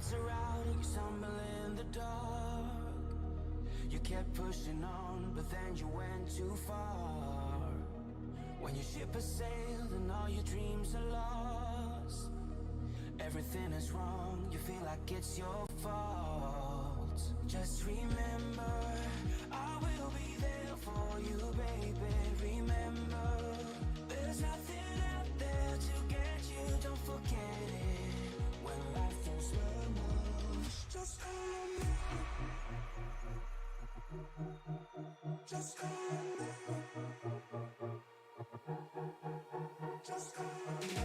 lights are out and you stumble in the dark. You kept pushing on, but then you went too far. When your ship has sailed and all your dreams are lost, everything is wrong, you feel like it's your fault. Just remember, I will be there for you, baby. Remember, there's nothing out there to get you, don't forget it. When life throws lemons, just call me. Just call me. Just call me.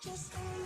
Just call me.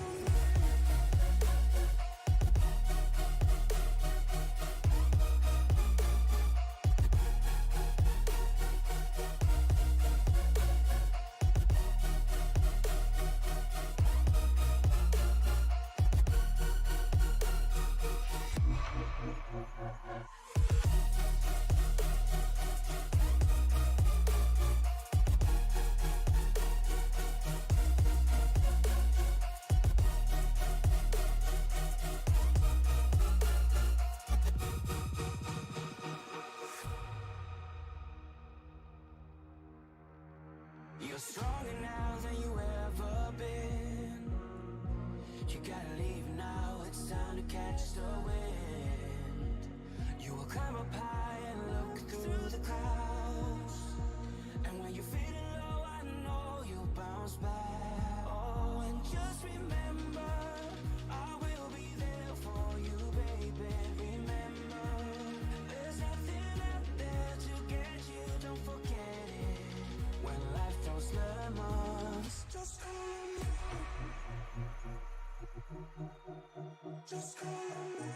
You're stronger now than you ever been. You gotta leave now, it's time to catch the wind. You will climb up high and look through the clouds. And when you're feeling low, I know you'll bounce back. Oh, and just remember, I will be there for you, baby. Remember, there's nothing out there to get you, don't forget it. When life throws lemons, just call me. Just call me.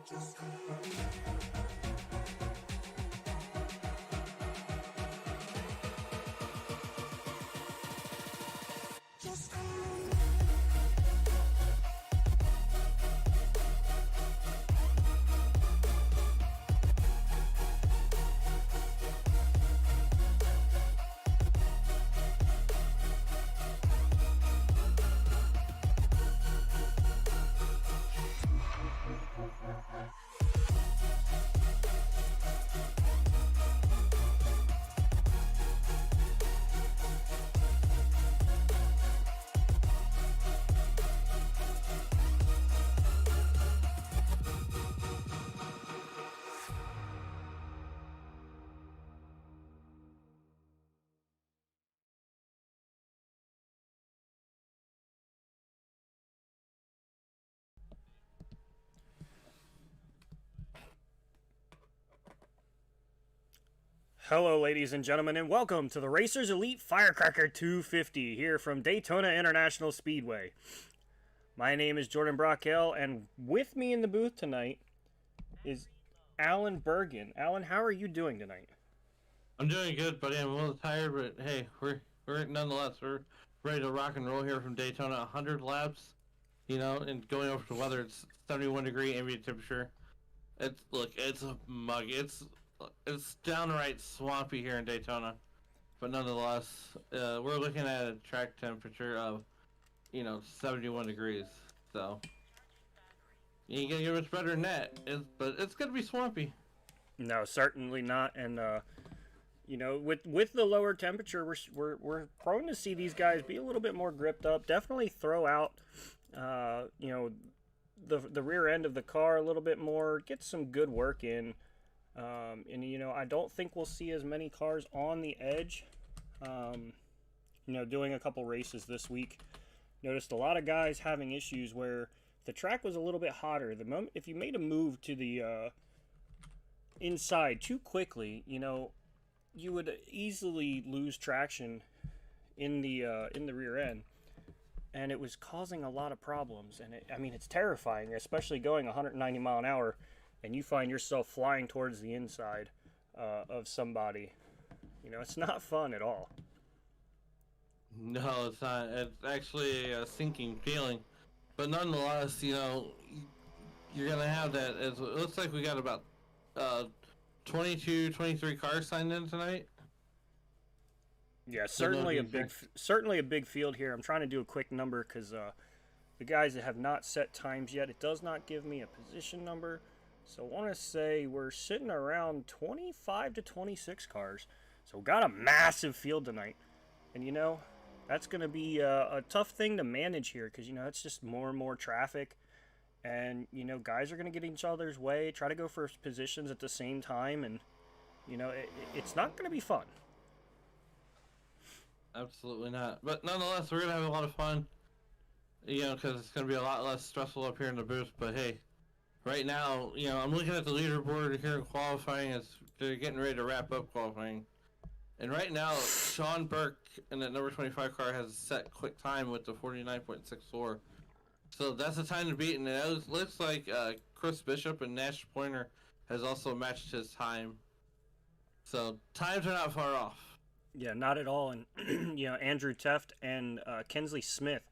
Just call me. Just call me. Hello, ladies and gentlemen, and welcome to the Racers Elite Firecracker 250 here from Daytona International Speedway. My name is Jordan Brockell, and with me in the booth tonight is Alan Bergen. Alan, how are you doing tonight? I'm doing good, buddy. I'm a little tired, but hey, we're nonetheless we're ready to rock and roll here from Daytona. 100 laps, and going over to weather. It's 71-degree ambient temperature. It's a mug. It's downright swampy here in Daytona, but nonetheless, we're looking at a track temperature of 71 degrees. So you ain't gonna get much better than that. But it's gonna be swampy. No, certainly not. And with the lower temperature, we're prone to see these guys be a little bit more gripped up. Definitely throw out, the rear end of the car a little bit more. Get some good work in. I don't think we'll see as many cars on the edge. Doing a couple races this week, noticed a lot of guys having issues where the track was a little bit hotter. If you made a move to the inside too quickly, you would easily lose traction in the rear end, and it was causing a lot of problems. And it's terrifying, especially going 190 mile an hour, and you find yourself flying towards the inside of somebody. It's not fun at all. No, it's not. It's actually a sinking feeling. But nonetheless, you're going to have that. It looks like we got about 22, 23 cars signed in tonight. Yeah, certainly a big field here. I'm trying to do a quick number because the guys that have not set times yet, it does not give me a position number. So I want to say we're sitting around 25 to 26 cars. So we got a massive field tonight. And, you know, that's going to be a tough thing to manage here because, you know, it's just more and more traffic. And, you know, guys are going to get in each other's way, try to go for positions at the same time. And, you know, it's not going to be fun. Absolutely not. But nonetheless, we're going to have a lot of fun. You know, because it's going to be a lot less stressful up here in the booth. But, hey, right now, you know, I'm looking at the leaderboard here in qualifying as they're getting ready to wrap up qualifying. And right now, Sean Burke in that number 25 car has a set quick time with the 49.64. So that's the time to beat. And it looks like Chris Bishop and Nash Pointer has also matched his time. So times are not far off. Yeah, not at all. And, you know, Andrew Teft and Kensley Smith,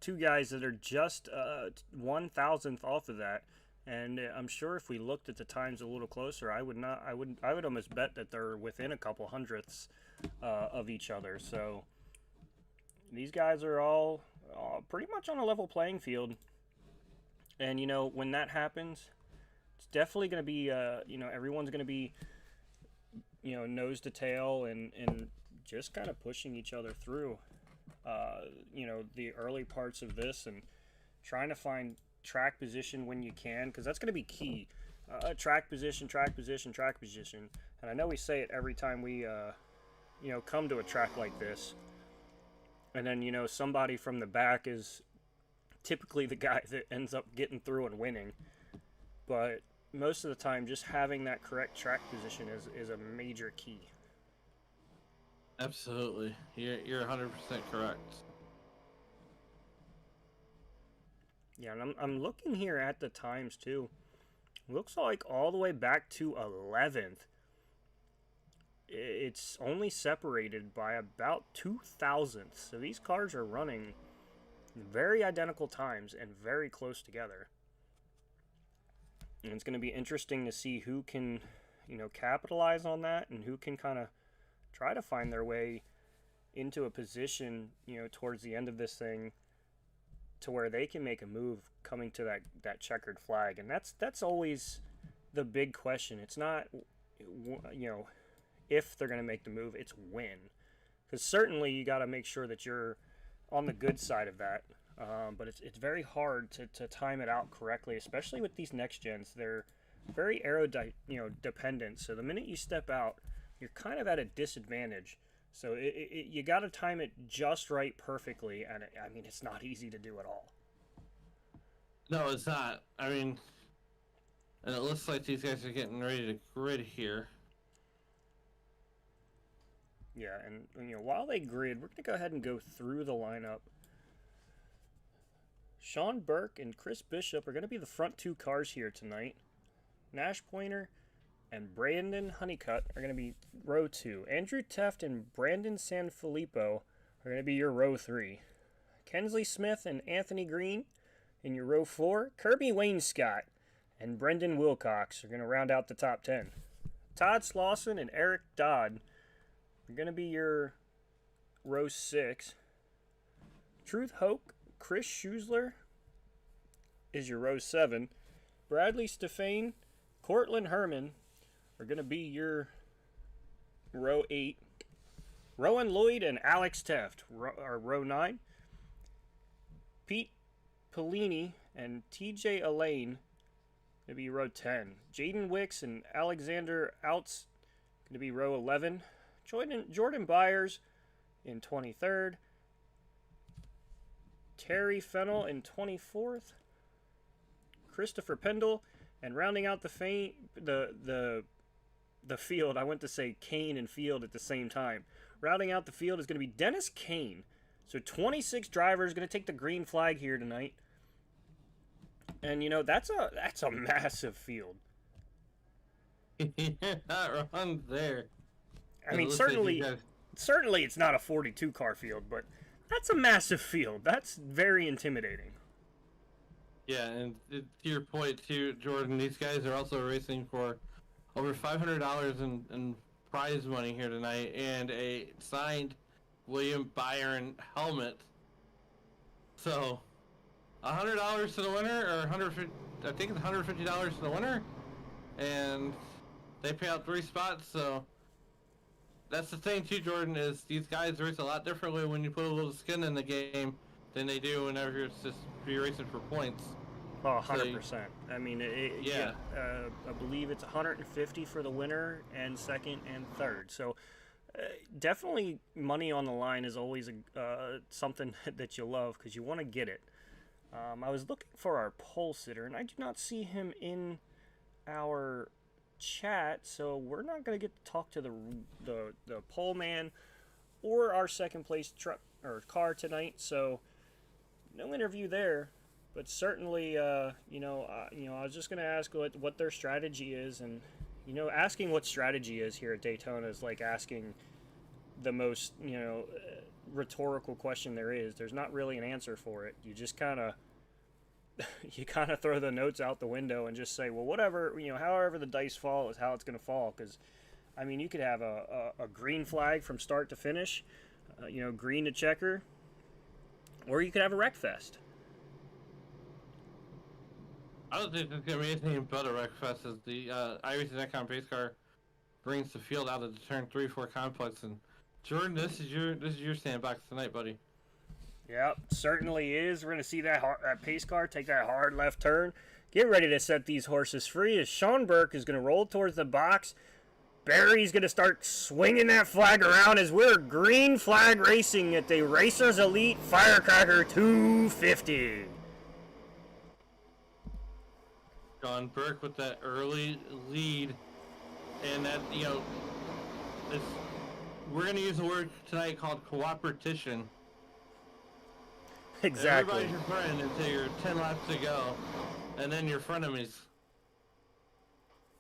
two guys that are just 1,000th off of that. And I'm sure if we looked at the times a little closer, I would almost bet that they're within a couple hundredths of each other. So these guys are all pretty much on a level playing field. And, you know, when that happens, it's definitely going to be, you know, everyone's going to be, you know, nose to tail and just kind of pushing each other through, you know, the early parts of this and trying to find track position when you can, because that's going to be key. Track position. And I know we say it every time we, you know, come to a track like this. And then, you know, somebody from the back is typically the guy that ends up getting through and winning. But most of the time, just having that correct track position is a major key. Absolutely. You're 100% correct. Yeah, and I'm looking here at the times, too. Looks like all the way back to 11th. It's only separated by about 2 thousandths. So these cars are running very identical times and very close together. And it's going to be interesting to see who can, you know, capitalize on that and who can kind of try to find their way into a position, you know, towards the end of this thing to where they can make a move coming to that checkered flag. And that's always the big question. It's not, you know, if they're going to make the move, it's when. Because certainly you got to make sure that you're on the good side of that. But it's very hard to time it out correctly, especially with these next gens. They're very dependent. So the minute you step out, you're kind of at a disadvantage. So you got to time it just right perfectly, and I mean, it's not easy to do at all. No, it's not. I mean, and it looks like these guys are getting ready to grid here. Yeah, and you know, while they grid, we're going to go ahead and go through the lineup. Sean Burke and Chris Bishop are going to be the front two cars here tonight. Nash Pointer and Brandon Honeycutt are going to be row 2. Andrew Teft and Brandon Sanfilippo are going to be your row 3. Kensley Smith and Anthony Green in your row 4. Kirby Wainscott and Brendan Wilcox are going to round out the top 10. Todd Slauson and Eric Dodd are going to be your row 6. Truth Hoke, Chris Schusler is your row 7. Bradley Stefane, Cortland Herman are going to be your row 8. Rowan Lloyd and Alex Teft are row 9. Pete Pellini and TJ Elaine going to be row 10. Jaden Wicks and Alexander Outs going to be row 11. Jordan Byers in 23rd. Terry Fennell in 24th. Christopher Pendle, and rounding out the field, I went to say Kane and field at the same time. Rounding out the field is going to be Dennis Kane. So 26 drivers going to take the green flag here tonight. And you know, that's a massive field. You're not wrong there. I mean, certainly it's not a 42 car field, but that's a massive field. That's very intimidating. Yeah, and to your point too, Jordan, these guys are also racing for over $500 in prize money here tonight, and a signed William Byron helmet. So, $100 to the winner, or 150. I think it's $150 to the winner, and they pay out 3 spots. So that's the thing too, Jordan, is these guys race a lot differently when you put a little skin in the game than they do whenever it's just you're racing for points. Oh, 100%. I mean, Yeah. I believe it's 150 for the winner and second and third. So definitely money on the line is always something that you love because you want to get it. I was looking for our pole sitter, and I do not see him in our chat, so we're not going to get to talk to the pole man or our second place truck or car tonight. So no interview there. But certainly, I was just going to ask what their strategy is, and asking what strategy is here at Daytona is like asking the most rhetorical question there is. There's not really an answer for it. You just kind of throw the notes out the window and just say, well, whatever, however the dice fall is how it's going to fall. Because I mean, you could have a green flag from start to finish, green to checker, or you could have a wreck fest. I don't think there's gonna be anything but a wreck fest as the Iracing pace car brings the field out of the turn 3-4 complex. And Jordan, this is your sandbox tonight, buddy. Yep, certainly is. We're gonna see that pace car take that hard left turn. Get ready to set these horses free as Sean Burke is gonna roll towards the box. Barry's gonna start swinging that flag around as we're green flag racing at the Racers Elite Firecracker 250. Sean Burke with that early lead, and that we're gonna use a word tonight called cooperation. Exactly. Everybody's your friend until you're 10 laps to go, and then you're frenemies.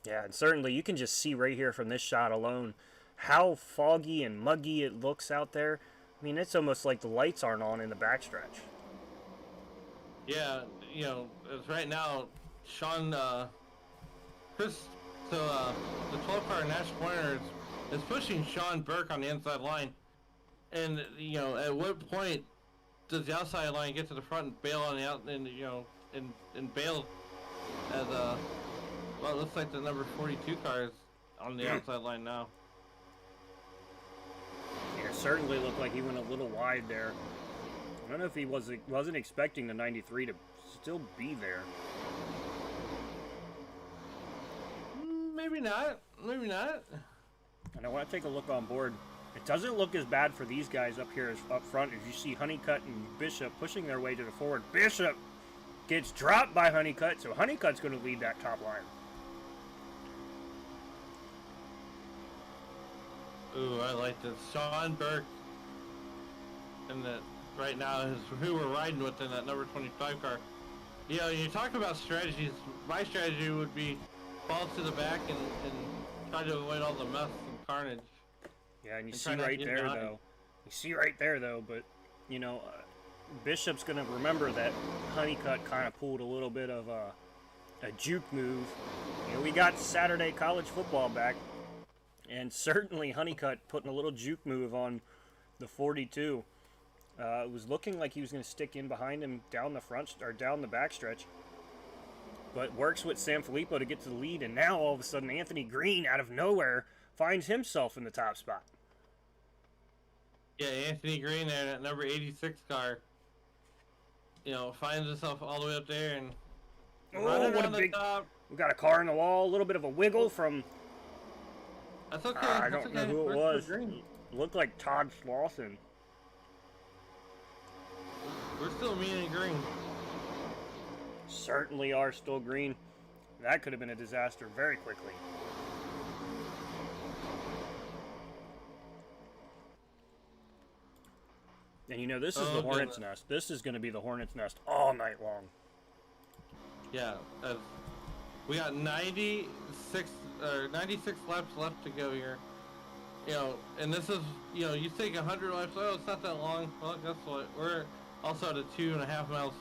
Yeah, and certainly you can just see right here from this shot alone how foggy and muggy it looks out there. I mean, it's almost like the lights aren't on in the backstretch. Yeah, it's right now. Sean, Chris, the 12-car Nash Pointer is pushing Sean Burke on the inside line. And, at what point does the outside line get to the front and bail on the out, and bail as, it looks like the number 42 car is on the outside line now. Yeah, it certainly looked like he went a little wide there. I don't know if he wasn't expecting the 93 to still be there. Maybe not. And I want to take a look on board. It doesn't look as bad for these guys up here as up front as you see Honeycutt and Bishop pushing their way to the forward. Bishop gets dropped by Honeycutt, so Honeycutt's going to lead that top line. Ooh, I like this. Sean Burke, and that right now is who we're riding with in that number 25 car. You talk about strategies. My strategy would be fall to the back and try to avoid all the mess and carnage. Yeah, and you see right there though. But Bishop's gonna remember that Honeycutt kind of pulled a little bit of a juke move. We got Saturday college football back, and certainly Honeycutt putting a little juke move on the 42. It was looking like he was gonna stick in behind him down the front or down the backstretch. But works with Sanfilippo to get to the lead, and now all of a sudden Anthony Green out of nowhere finds himself in the top spot. Yeah, Anthony Green there, that number 86 car, finds himself all the way up there and running around the top. We got a car in the wall, a little bit of a wiggle from. That's okay. I don't know who it was. It looked like Todd Slauson. We're still mean and green. Certainly are still green. That could have been a disaster very quickly. And this is the Hornet's Nest. This is going to be the Hornet's Nest all night long. Yeah, we got 96 laps left to go here. And this is, you think 100 laps, it's not that long. Well, guess what? We're also at a 2.5 miles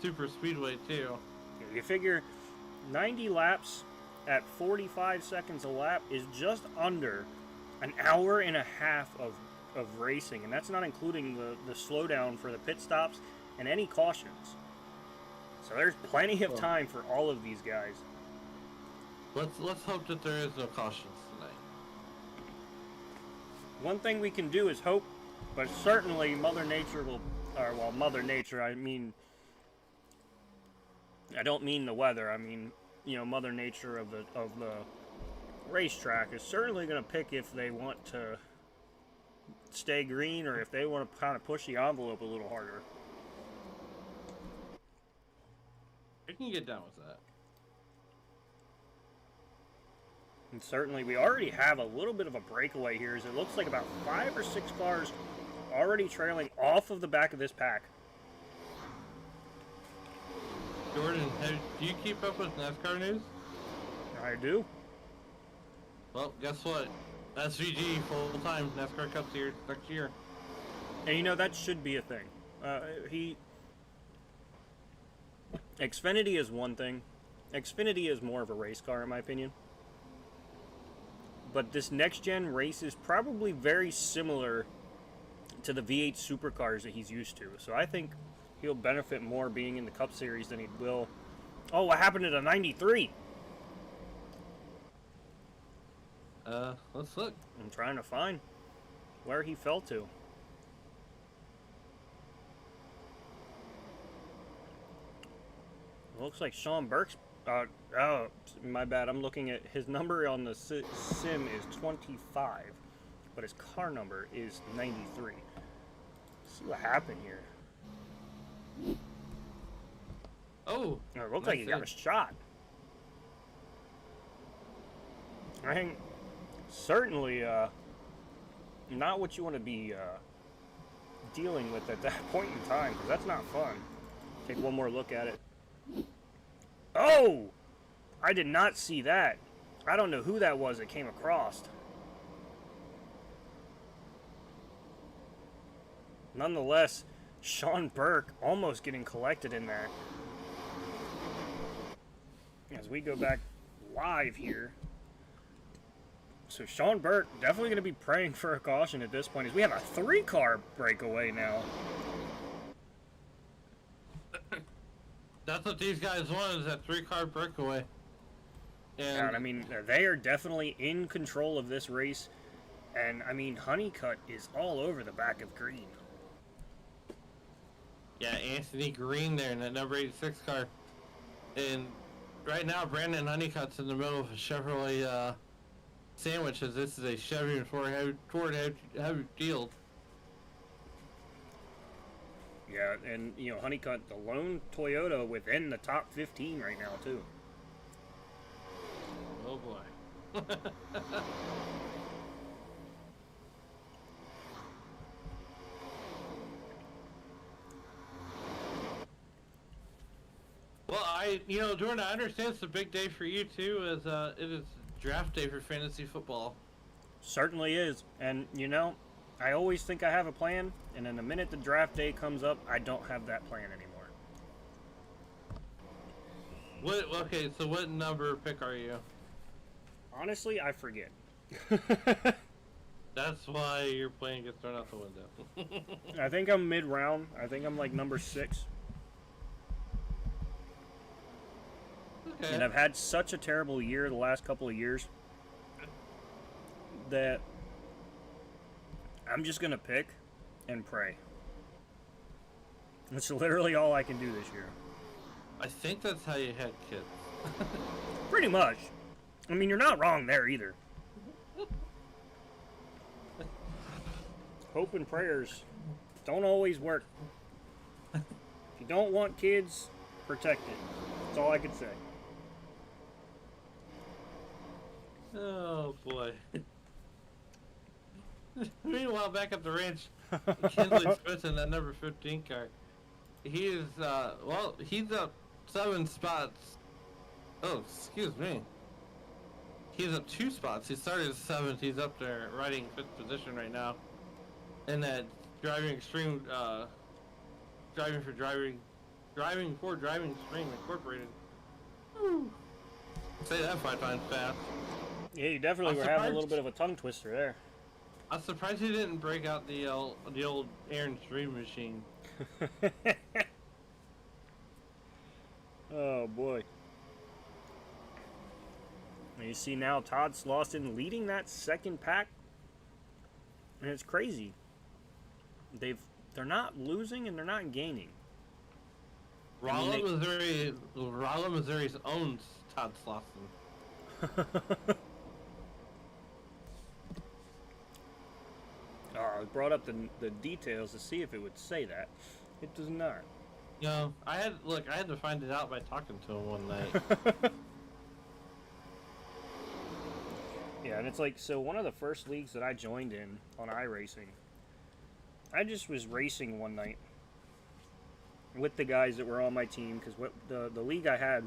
super speedway too. You figure 90 laps at 45 seconds a lap is just under an hour and a half of racing, and that's not including the slowdown for the pit stops and any cautions. So there's plenty of time for all of these guys. Let's hope that there is no cautions tonight. One thing we can do is hope, but certainly Mother Nature will, or well, Mother Nature, I mean, I don't mean the weather, I mean, you know, Mother Nature of the racetrack is certainly going to pick if they want to stay green or if they want to kind of push the envelope a little harder. I can get down with that. And certainly we already have a little bit of a breakaway here, as it looks like about 5 or 6 cars already trailing off of the back of this pack. Jordan, do you keep up with NASCAR news? I do. Well, guess what? SVG full-time NASCAR Cup Series next year. And you know, that should be a thing. Xfinity is one thing. Xfinity is more of a race car, in my opinion. But this next-gen race is probably very similar to the V8 supercars that he's used to. So I think he'll benefit more being in the Cup Series than he will. Oh, what happened to the 93? Let's look. I'm trying to find where he fell to. Looks like Sean Burke's... oh, my bad. I'm looking at... His number on the sim is 25. But his car number is 93. Let's see what happened here. Oh! It looks like he got a shot. I think... Certainly, not what you want to be dealing with at that point in time, because that's not fun. Take one more look at it. Oh! I did not see that. I don't know who that was that came across. Nonetheless, Sean Burke almost getting collected in there. As we go back live here. So Sean Burke definitely going to be praying for a caution at this point, as we have a 3-car breakaway now. That's what these guys want, is that 3-car breakaway. And I mean, they are definitely in control of this race. And I mean, Honeycutt is all over the back of green. Yeah, Anthony Green there in that number 86 car. And right now, Brandon Honeycutt's in the middle of a Chevrolet sandwich, as this is a Chevy and Ford heavy field. Yeah, and you know, Honeycutt, the lone Toyota within the top 15 right now, too. Oh boy. Well, Jordan, I understand it's a big day for you too, as it is draft day for fantasy football. Certainly is. And, you know, I always think I have a plan, and then the minute the draft day comes up, I don't have that plan anymore. Okay, so what number pick are you? Honestly, I forget. That's why your plan gets thrown out the window. I think I'm mid-round. I think I'm like number 6. Okay. And I've had such a terrible year the last couple of years that I'm just going to pick and pray. That's literally all I can do this year. I think that's how you had kids. Pretty much. I mean, you're not wrong there either. Hope and prayers don't always work. If you don't want kids, protect it. That's all I can say. Oh boy. Meanwhile, back at the ranch, Kinsley Smith in that number 15 car. He is, he's up 7 spots. Oh, excuse me. He's up 2 spots. He started 7th. He's up there riding 5th position right now. In that driving extreme, driving for Driving Extreme Incorporated. Woo. Say that 5 times fast. Yeah, you definitely were having a little bit of a tongue twister there. I'm surprised he didn't break out the old Aaron's Dream Machine. Oh boy. And you see now Todd Slauson leading that second pack, and it's crazy. They're not losing and they're not gaining. Rolla, Missouri's owns Todd Slauson. I brought up the details to see if it would say that. It does not. You know, I had to find it out by talking to him one night. Yeah, and it's like, so one of the first leagues that I joined in on iRacing, I just was racing one night with the guys that were on my team, because what the league I had,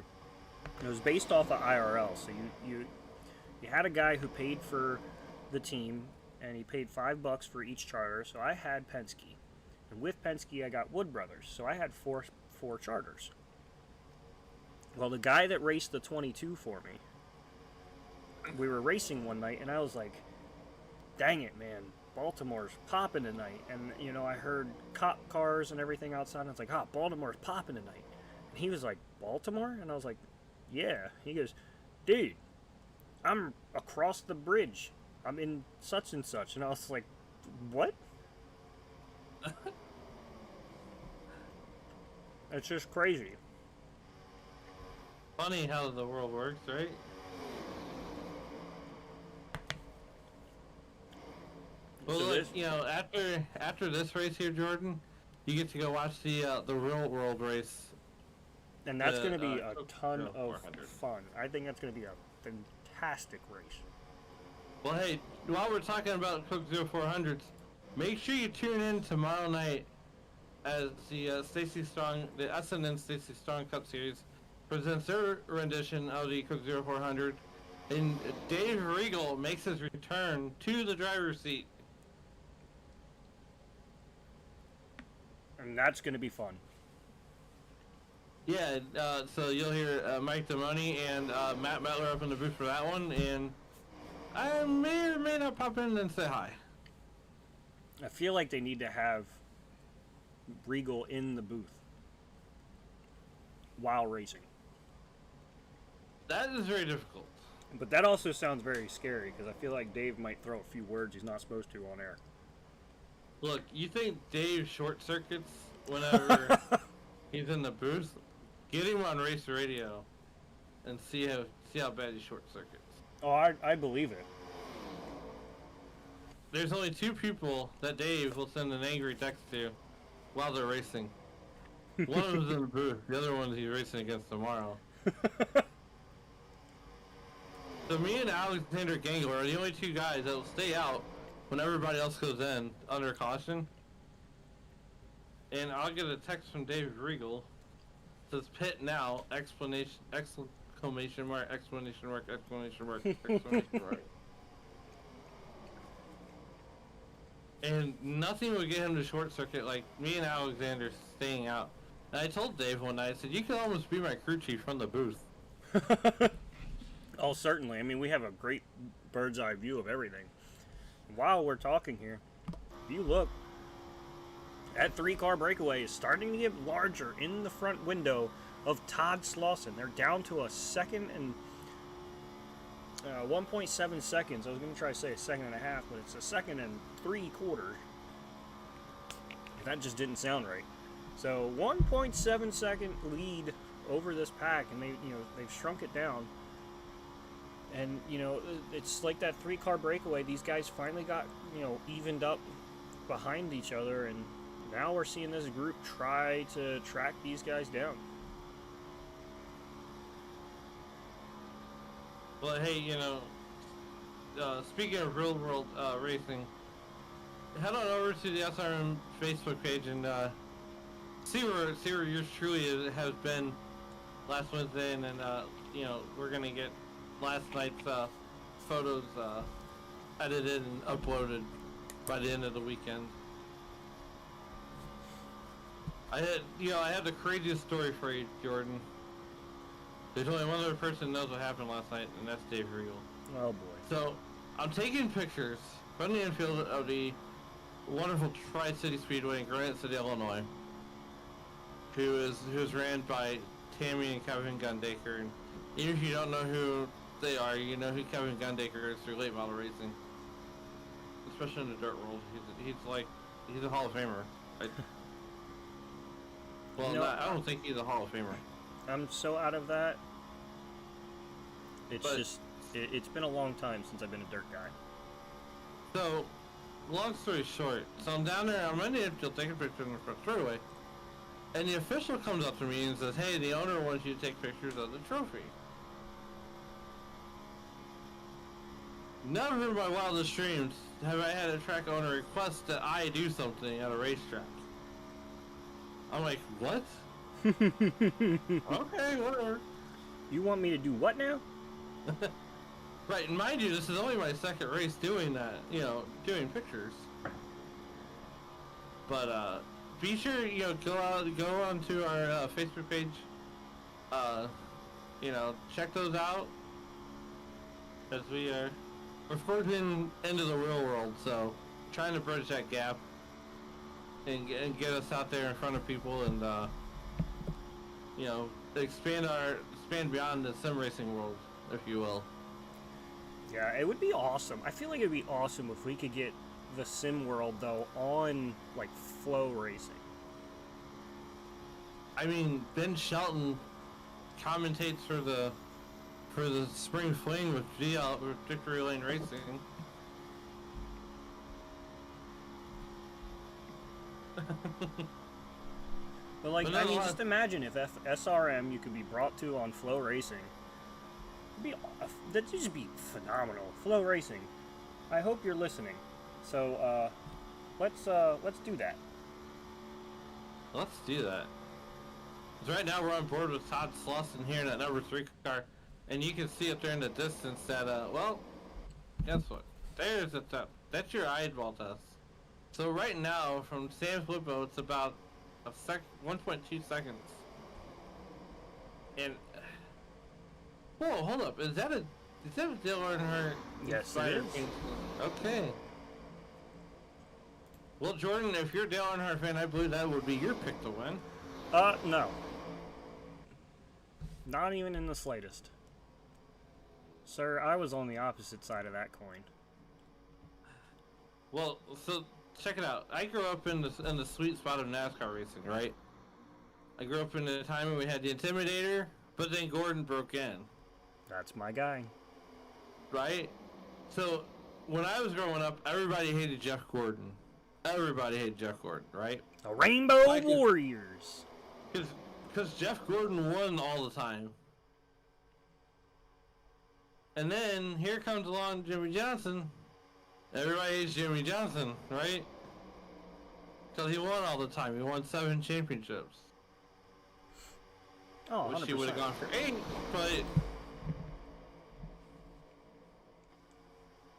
it was based off of IRL. So you had a guy who paid for the team, and he paid $5 for each charter. So I had Penske, and with Penske I got Wood Brothers. So I had four charters. Well, the guy that raced the 22 for me, we were racing one night, and I was like, dang it, man, Baltimore's popping tonight. And, you know, I heard cop cars and everything outside, and I was like, Baltimore's popping tonight. And he was like, Baltimore? And I was like, yeah. He goes, dude, I'm across the bridge. I'm in such and such. And I was like, what? It's just crazy. Funny how the world works, right? Well, So look, you know, after this race here, Jordan, you get to go watch the real world race. And that's going to be a Coke ton of 400. fun. I think that's going to be a fantastic race. Well, hey, while we're talking about Coke 0400s, make sure you tune in tomorrow night as the Stacy Strong, the SNN Stacy Strong Cup Series presents their rendition of the Coke 0400, and Dave Regal makes his return to the driver's seat. And that's going to be fun. Yeah, so you'll hear Mike Demoney and Matt Metler up in the booth for that one, and I may or may not pop in and say hi. I feel like they need to have Regal in the booth while racing. That is very difficult. But that also sounds very scary, because I feel like Dave might throw a few words he's not supposed to on air. Look, you think Dave short circuits whenever he's in the booth? Get him on race radio and see how bad he short circuits. Oh, I believe it. There's only 2 people that Dave will send an angry text to while they're racing. One of them's in the booth, the other one he's racing against tomorrow. So me and Alexander Gangler are the only 2 guys that will stay out when everybody else goes in under caution. And I'll get a text from Dave Regal. Says pit now, exclamation mark, exclamation mark, exclamation mark, exclamation mark. And nothing would get him to short circuit like me and Alexander staying out. And I told Dave one night, I said, you can almost be my crew chief from the booth. Oh, certainly. I mean, we have a great bird's eye view of everything. While we're talking here, if you look, that 3-car breakaway is starting to get larger in the front window of Todd Slauson. They're down to a second and 1.7 seconds. I was going to try to say a second and a half, but it's a second and 3/4. That just didn't sound right. So 1.7 second lead over this pack, and they've shrunk it down. And it's like that 3-car breakaway. These guys finally got evened up behind each other, and now we're seeing this group try to track these guys down. Well, hey, speaking of real world racing, head on over to the SRM Facebook page and see where yours truly has been last Wednesday, and then we're gonna get last night's photos edited and uploaded by the end of the weekend. I had the craziest story for you, Jordan. There's only one other person who knows what happened last night, and that's Dave Regal. Oh boy. So, I'm taking pictures from the infield of the wonderful Tri-City Speedway in Granite City, Illinois, who's ran by Tammy and Kevin Gundaker. And even if you don't know who they are, you know who Kevin Gundaker is through late model racing, especially in the dirt world. He's a Hall of Famer. I don't think he's a Hall of Famer. I'm so out of that. It's been a long time since I've been a dirt guy. So, long story short, so I'm down there, I'm in the infield taking pictures in the front straightaway, and the official comes up to me and says, hey, the owner wants you to take pictures of the trophy. Never in my wildest dreams have I had a track owner request that I do something at a racetrack. I'm like, what? Okay, whatever. You want me to do what now? Right, and mind you, this is only my second race doing that, doing pictures. But, be sure, go onto our Facebook page, check those out, as we're forging into the real world, so trying to bridge that gap and get us out there in front of people and, expand beyond the sim racing world, if you will. Yeah, it would be awesome. I feel like it would be awesome if we could get the sim world, though, on, like, flow racing. I mean, Ben Shelton commentates for the Spring Fling with Victory Lane Racing. But, like, I mean, just imagine if SRM you could be brought to on flow racing. That'd just be phenomenal. Flow racing. I hope you're listening. So, let's do that. Let's do that. 'Cause right now we're on board with Todd Slauson here in that number 3 car, and you can see up there in the distance that, guess what? There's the top. That's your eyeball test. So right now, from San Filippo, it's about 1.2 seconds. And whoa, hold up! Is that a Dale Earnhardt? Yes, it is. Okay. Well, Jordan, if you're a Dale Earnhardt fan, I believe that would be your pick to win. No. Not even in the slightest. Sir, I was on the opposite side of that coin. Well, so check it out. I grew up in the sweet spot of NASCAR racing, right? I grew up in the time when we had the Intimidator, but then Gordon broke in. That's my guy. Right? So, when I was growing up, everybody hated Jeff Gordon. Everybody hated Jeff Gordon, right? The Rainbow Warriors. Because Jeff Gordon won all the time. And then, here comes along Jimmy Johnson. Everybody hates Jimmy Johnson, right? Because he won all the time. He won 7 championships. Oh, 100%. Wish he would have gone for 8, but...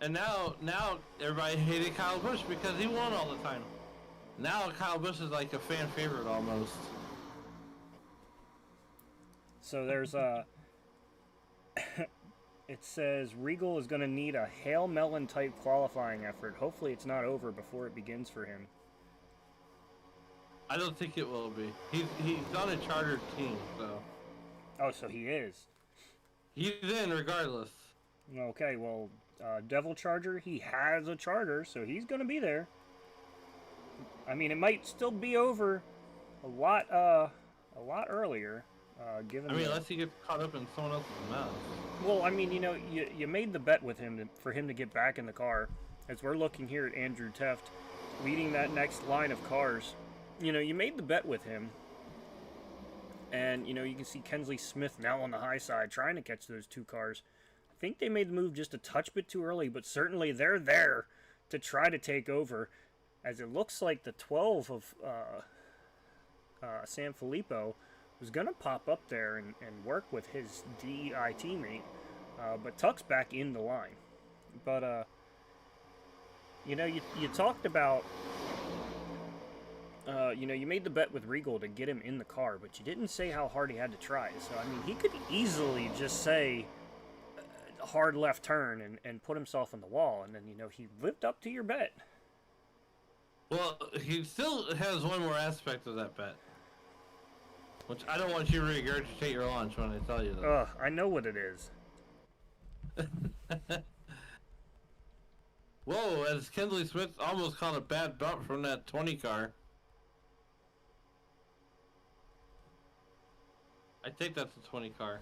And now everybody hated Kyle Busch because he won all the time. Now Kyle Busch is like a fan favorite almost. So there's it says Regal is going to need a Hail Melon type qualifying effort. Hopefully it's not over before it begins for him. I don't think it will be. He's on a chartered team, so. Oh, so he is. He's in regardless. Okay, well, Devil Charger, he has a charter, so he's going to be there. I mean, it might still be over a lot earlier, given. I mean, unless he gets caught up in someone else's mess. Well, I mean, you made the bet with him for him to get back in the car. As we're looking here at Andrew Teft leading that next line of cars, you made the bet with him. And, you can see Kensley Smith now on the high side trying to catch those 2 cars. I think they made the move just a touch bit too early, but certainly they're there to try to take over. As it looks like the 12 of San Filippo was going to pop up there and work with his DEI teammate. But Tuck's back in the line. But, you talked about you know, you made the bet with Regal to get him in the car, but you didn't say how hard he had to try. So, I mean, he could easily just say hard left turn and put himself in the wall, and then, you know, he lived up to your bet. Well, he still has one more aspect of that bet, which I don't want you to regurgitate your launch when I tell you that. Ugh, I know what it is. Whoa, as Kendley Smith almost caught a bad bump from that 20 car. I think that's a 20 car.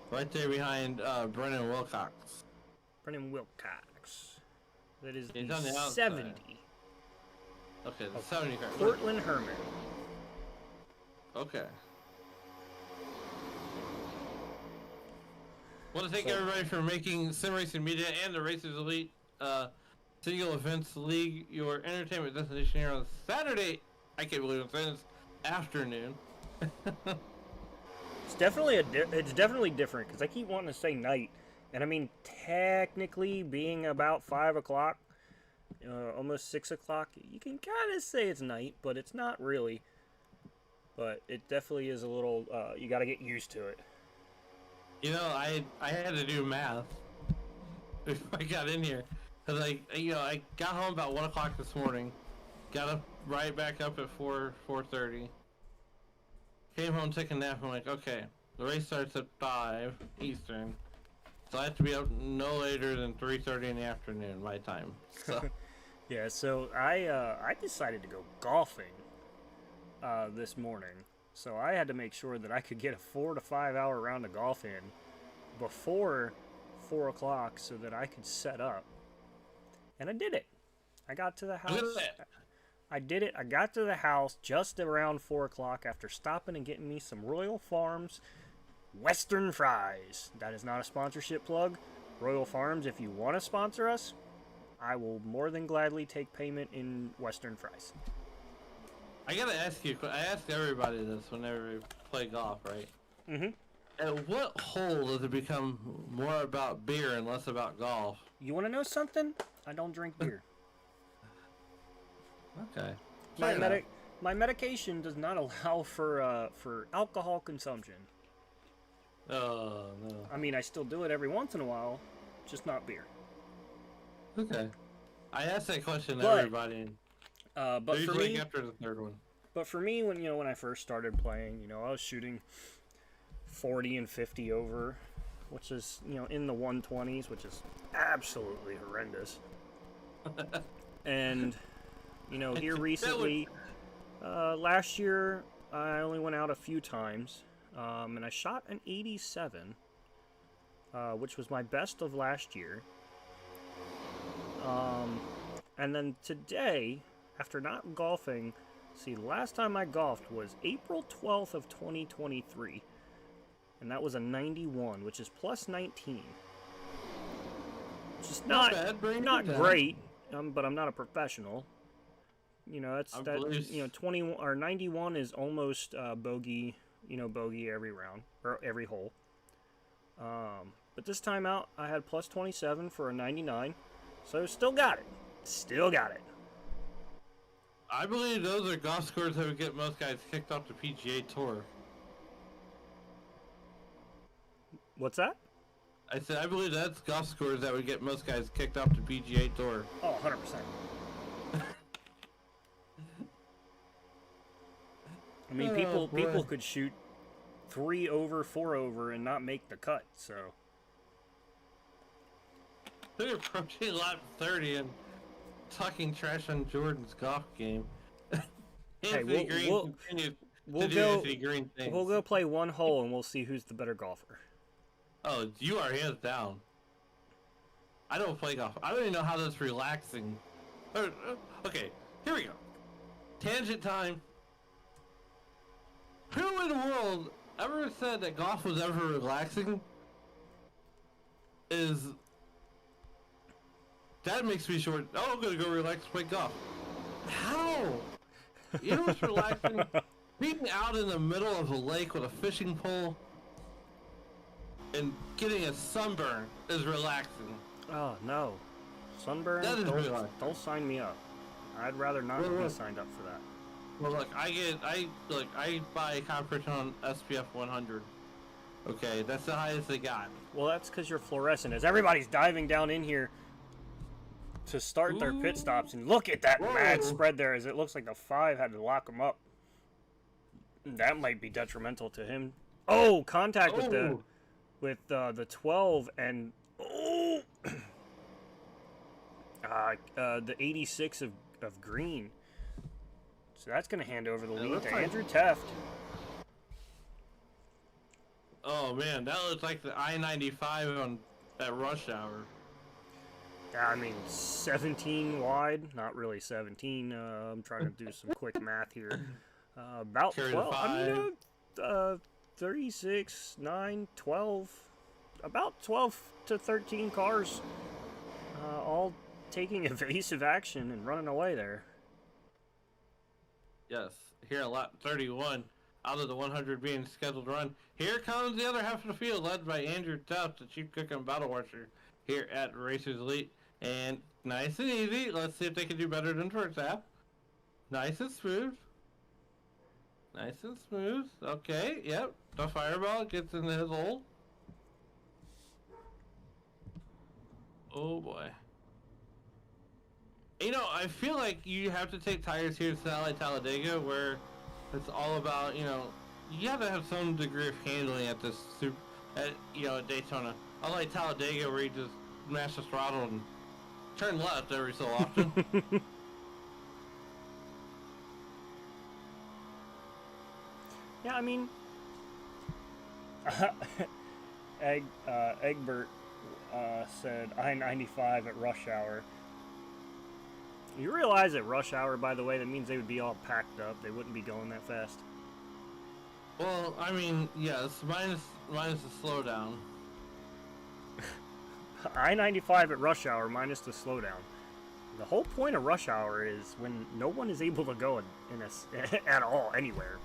Right there behind Brennan Wilcox. Brennan Wilcox. That is He's the on the outside. 70 Okay, the of 70 car. Cortland Herman. Okay. Want to thank everybody for making Sim Racing Media and the Racers Elite Single Events League your entertainment destination here on Saturday. I can't believe I'm saying this afternoon. It's definitely different because I keep wanting to say night, and I mean technically being about 5 o'clock, almost 6 o'clock, you can kind of say it's night, but it's not really. But it definitely is a little. You got to get used to it. You know, I had to do math before I got in here, cause I got home about 1 o'clock this morning, got up right back up at 4:30, came home, took a nap. I'm like, okay, the race starts at 5 Eastern, so I have to be up no later than 3:30 in the afternoon my time. So Yeah, so I decided to go golfing this morning. So I had to make sure that I could get a 4 to 5 hour round of golf in before 4 o'clock so that I could set up. And I did it. I got to the house. I did it. I got to the house just around 4 o'clock after stopping and getting me some Royal Farms Western fries. That is not a sponsorship plug. Royal Farms, if you want to sponsor us, I will more than gladly take payment in Western fries. I gotta ask you. I ask everybody this whenever we play golf, right? Mm-hmm. At what hole does it become more about beer and less about golf? You want to know something? I don't drink beer. Okay. My medication does not allow for alcohol consumption. Oh no. I mean, I still do it every once in a while, just not beer. Okay. I asked that question to But- everybody. But for usually me, after the third one. when I first started playing, I was shooting 40 and 50 over, which is in the 120s, which is absolutely horrendous. And here recently, last year I only went out a few times, and I shot an 87, which was my best of last year. And then today, after not golfing, the last time I golfed was April 12th of 2023, and that was a 91, which is plus 19. Which is not great, but I'm not a professional. That's 21 or 91 is almost bogey, bogey every round or every hole. But this time out, I had plus 27 for a 99, so still got it. Still got it. I believe those are golf scores that would get most guys kicked off the PGA Tour. What's that? I said I believe that's golf scores that would get most guys kicked off the PGA Tour. Oh, 100%. I mean, people could shoot 3 over, 4 over, and not make the cut. So they're approaching lap 30 and talking trash on Jordan's golf game. Hey, we'll go play one hole and we'll see who's the better golfer. Oh, you are hands down. I don't play golf. I don't even know how that's relaxing. Okay, here we go. Tangent time. Who in the world ever said that golf was ever relaxing? That makes me short. Oh, I'm gonna go relax and play golf. How? You know what's relaxing? Being out in the middle of a lake with a fishing pole and getting a sunburn is relaxing. Oh no, sunburn! That is relaxing. Don't sign me up. I'd rather not be signed up for that. Well, look, I buy a compression on SPF 100. Okay, that's the highest they got. Well, that's because you're fluorescent. As everybody's diving down in here to start their pit stops, and look at that mad spread there, as it looks like the 5 had to lock him up. That might be detrimental to him. Oh, contact with the 12 and the 86 of green. So that's going to hand over the lead to Andrew Teft. Oh man, that looks like the I-95 at rush hour. Yeah, I mean 17 wide, not really 17. I'm trying to do some quick math here. About 12. I mean, 36, 9, 12. About 12 to 13 cars, all taking evasive action and running away there. Yes, here at lap 31. Out of the 100 being scheduled to run. Here comes the other half of the field, led by Andrew Teft, the chief cook and battle watcher here at Racers Elite. And nice and easy. Let's see if they can do better than first half. Nice and smooth. Nice and smooth. Okay, yep. The fireball gets into his hole. Oh boy. You know, I feel like you have to take tires here at Talladega, where it's all about, you know, you have to have some degree of handling at this at Daytona. Unlike Talladega, where you just mash the throttle and turn left every so often. Yeah, I mean, Egbert said I-95 at rush hour. You realize at rush hour, by the way, that means they would be all packed up. They wouldn't be going that fast. Well, I mean, yes, minus the slowdown. I-95 at rush hour minus the slowdown. The whole point of rush hour is when no one is able to go at all anywhere.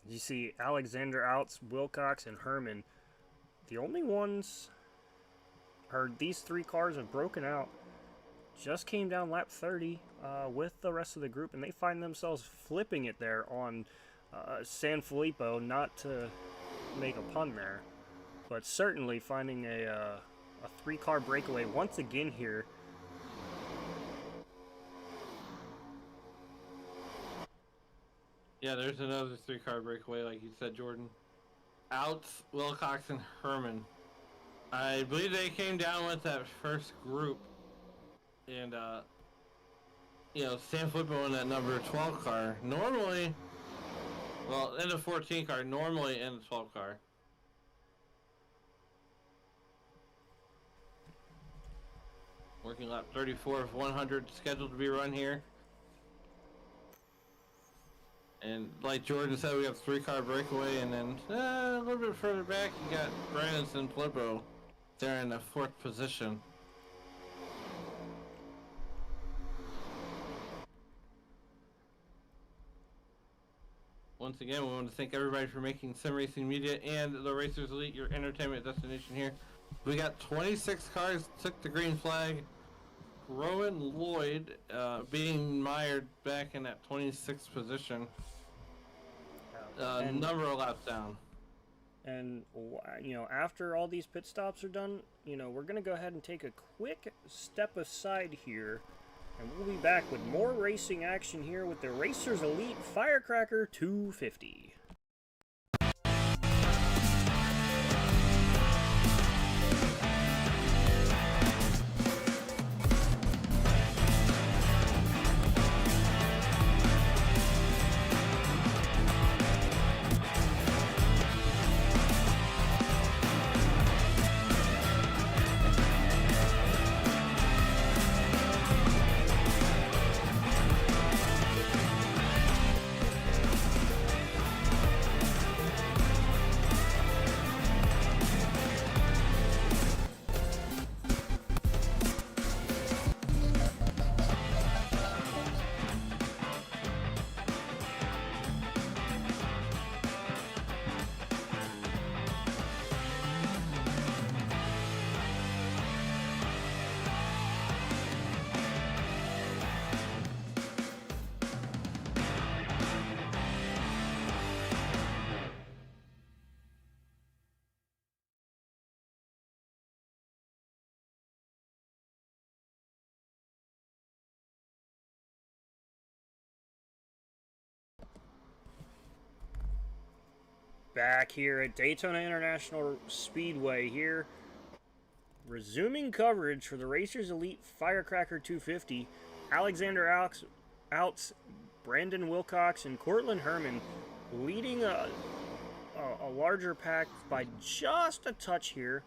You see Alexander Outs, Wilcox, and Herman. The only ones are these 3 cars have broken out. Just came down lap 30 with the rest of the group, and they find themselves flipping it there on San Filippo, not to make a pun there, but certainly finding a 3-car breakaway once again here. Yeah, there's another 3-car breakaway, like you said, Jordan. Outs, Wilcox, and Herman. I believe they came down with that first group. And, San Filippo in that number 12 car. Normally, well, in the 14 car, normally in the 12 car. Working lap 34 of 100 scheduled to be run here. And like Jordan said, we have 3-car breakaway, and then a little bit further back, you got Brandon San Filippo there in the 4th position. Once again, we want to thank everybody for making Sim Racing Media and the Racers Elite your entertainment destination here. We got 26 cars took the green flag. Rowan Lloyd being mired back in that 26th position. Number of laps down. And, after all these pit stops are done, we're going to go ahead and take a quick step aside here. And we'll be back with more racing action here with the Racers Elite Firecracker 250. Back here at Daytona International Speedway here, resuming coverage for the Racers Elite Firecracker 250. Alexander Outs, Brandon Wilcox, and Cortland Herman leading a larger pack by just a touch here.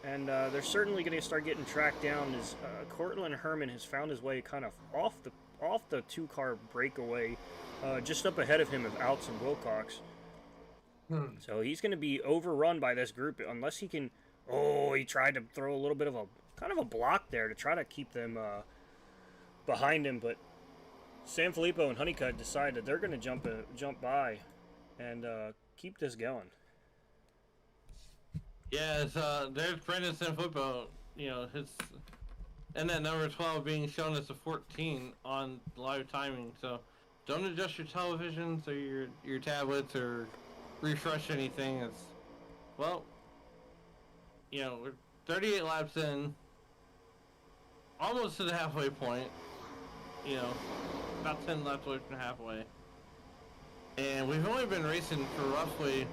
And they're certainly going to start getting tracked down as Cortland Herman has found his way kind of off the two-car breakaway, just up ahead of him of Outs and Wilcox. So he's going to be overrun by this group unless he can. Oh, he tried to throw a little bit of a kind of a block there to try to keep them behind him, but Sanfilippo and Honeycutt decide that they're going to jump by and keep this going. Yeah, there's Brandon Sanfilippo. You know, and that number 12 being shown as a 14 on live timing. So don't adjust your televisions or your tablets or refresh anything. It's, well, you know, we're 38 laps in, almost to the halfway point, you know, about 10 laps away from halfway, and we've only been racing for roughly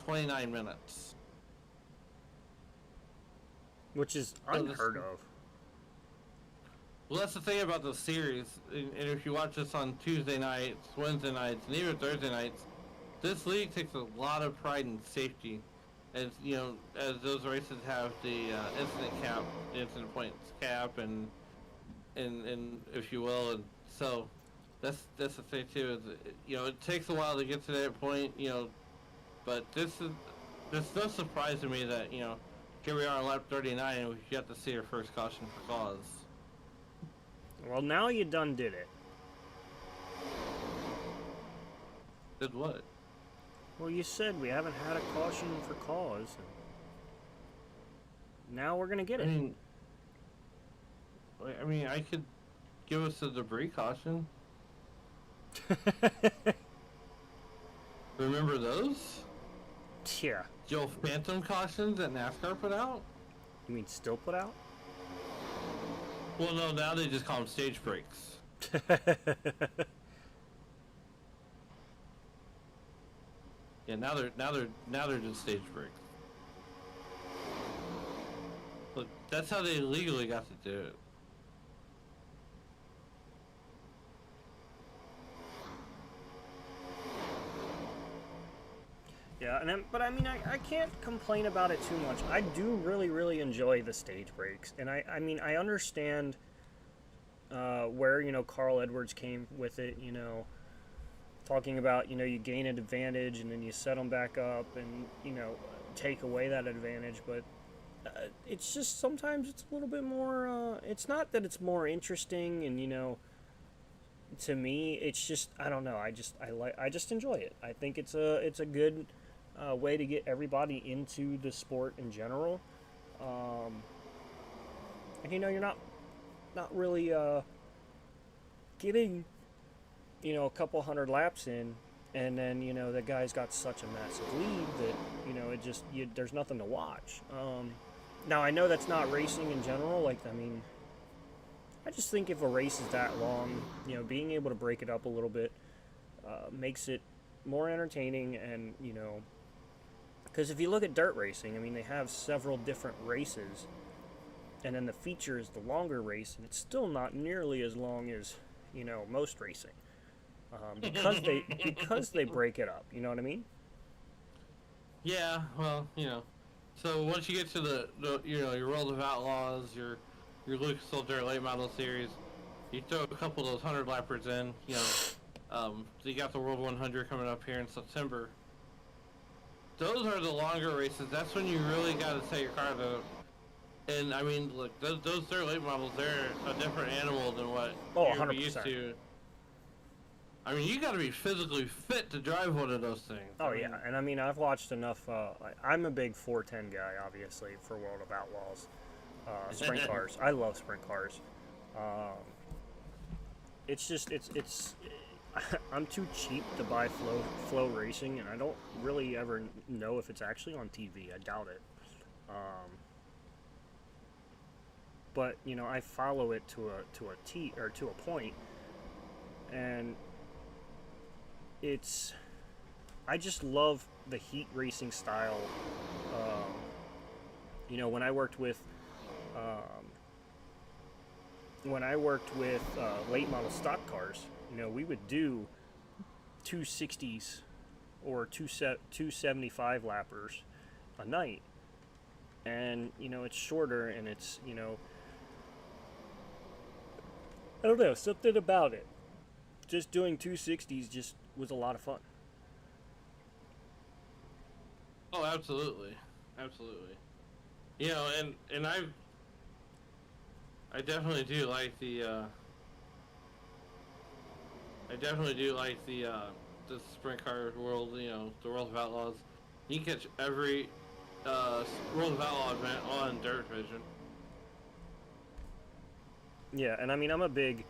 29 minutes, which is unheard of. Well, that's the thing about the series, and if you watch this on Tuesday nights, Wednesday nights, and even Thursday nights, this league takes a lot of pride in safety, as you know, as those races have the incident points cap, and if you will, and so that's the thing too. Is, you know, it takes a while to get to that point, you know, but there's no surprise to me that, you know, here we are on lap 39 and we've yet to see our first caution for cause. Well, now you done did it. Did what? Well, you said we haven't had a caution for cause. Now we're gonna get it. I mean, I could give us a debris caution. Remember those? Yeah. Joe Phantom cautions that NASCAR put out? You mean still put out? Well, no, now they just call them stage breaks. Yeah, now they're just stage breaks. Look, that's how they legally got to do it. Yeah, but I mean, I can't complain about it too much. I do really enjoy the stage breaks, and I mean, I understand where, you know, Carl Edwards came with it, you know, talking about, you know, you gain an advantage and then you set them back up and, you know, take away that advantage, but it's just sometimes it's a little bit more, it's not that it's more interesting, and, you know, to me, it's just, I don't know, I just enjoy it. I think it's a good way to get everybody into the sport in general, and, you know, you're not really getting, you know, a couple hundred laps in, and then, you know, the guy's got such a massive lead that, you know, it just, there's nothing to watch. Now, I know that's not racing in general. Like, I mean, I just think if a race is that long, you know, being able to break it up a little bit makes it more entertaining. And, you know, because if you look at dirt racing, I mean, they have several different races, and then the feature is the longer race, and it's still not nearly as long as, you know, most racing, because they break it up. You know what I mean? Yeah, well, you know, so once you get to the you know, your World of Outlaws, your Lucas Oil Dirt Late Model Series, you throw a couple of those 100 lappers in, you know, so you got the World 100 coming up here in September. Those are the longer races. That's when you really got to set your car to. And I mean, look, those dirt late models, they're a different animal than what you're used to. I mean, you got to be physically fit to drive one of those things. Oh, yeah, and I mean, I've watched enough. I'm a big 410 guy, obviously, for World of Outlaws. Sprint cars. I love sprint cars. It's just, I'm too cheap to buy Flow Racing, and I don't really ever know if it's actually on TV. I doubt it. But, you know, I follow it to a point, and I just love the heat racing style. You know, when I worked with late model stock cars, you know, we would do 260s or 275 lappers a night, and you know, it's shorter, and it's, you know, I don't know, something about it. Just doing 260s just was a lot of fun. Oh, absolutely, absolutely. You know, and I definitely do like the the sprint car world. You know, the World of Outlaws. You can catch every World of Outlaw event on Dirt Vision. Yeah, and I mean, I'm a big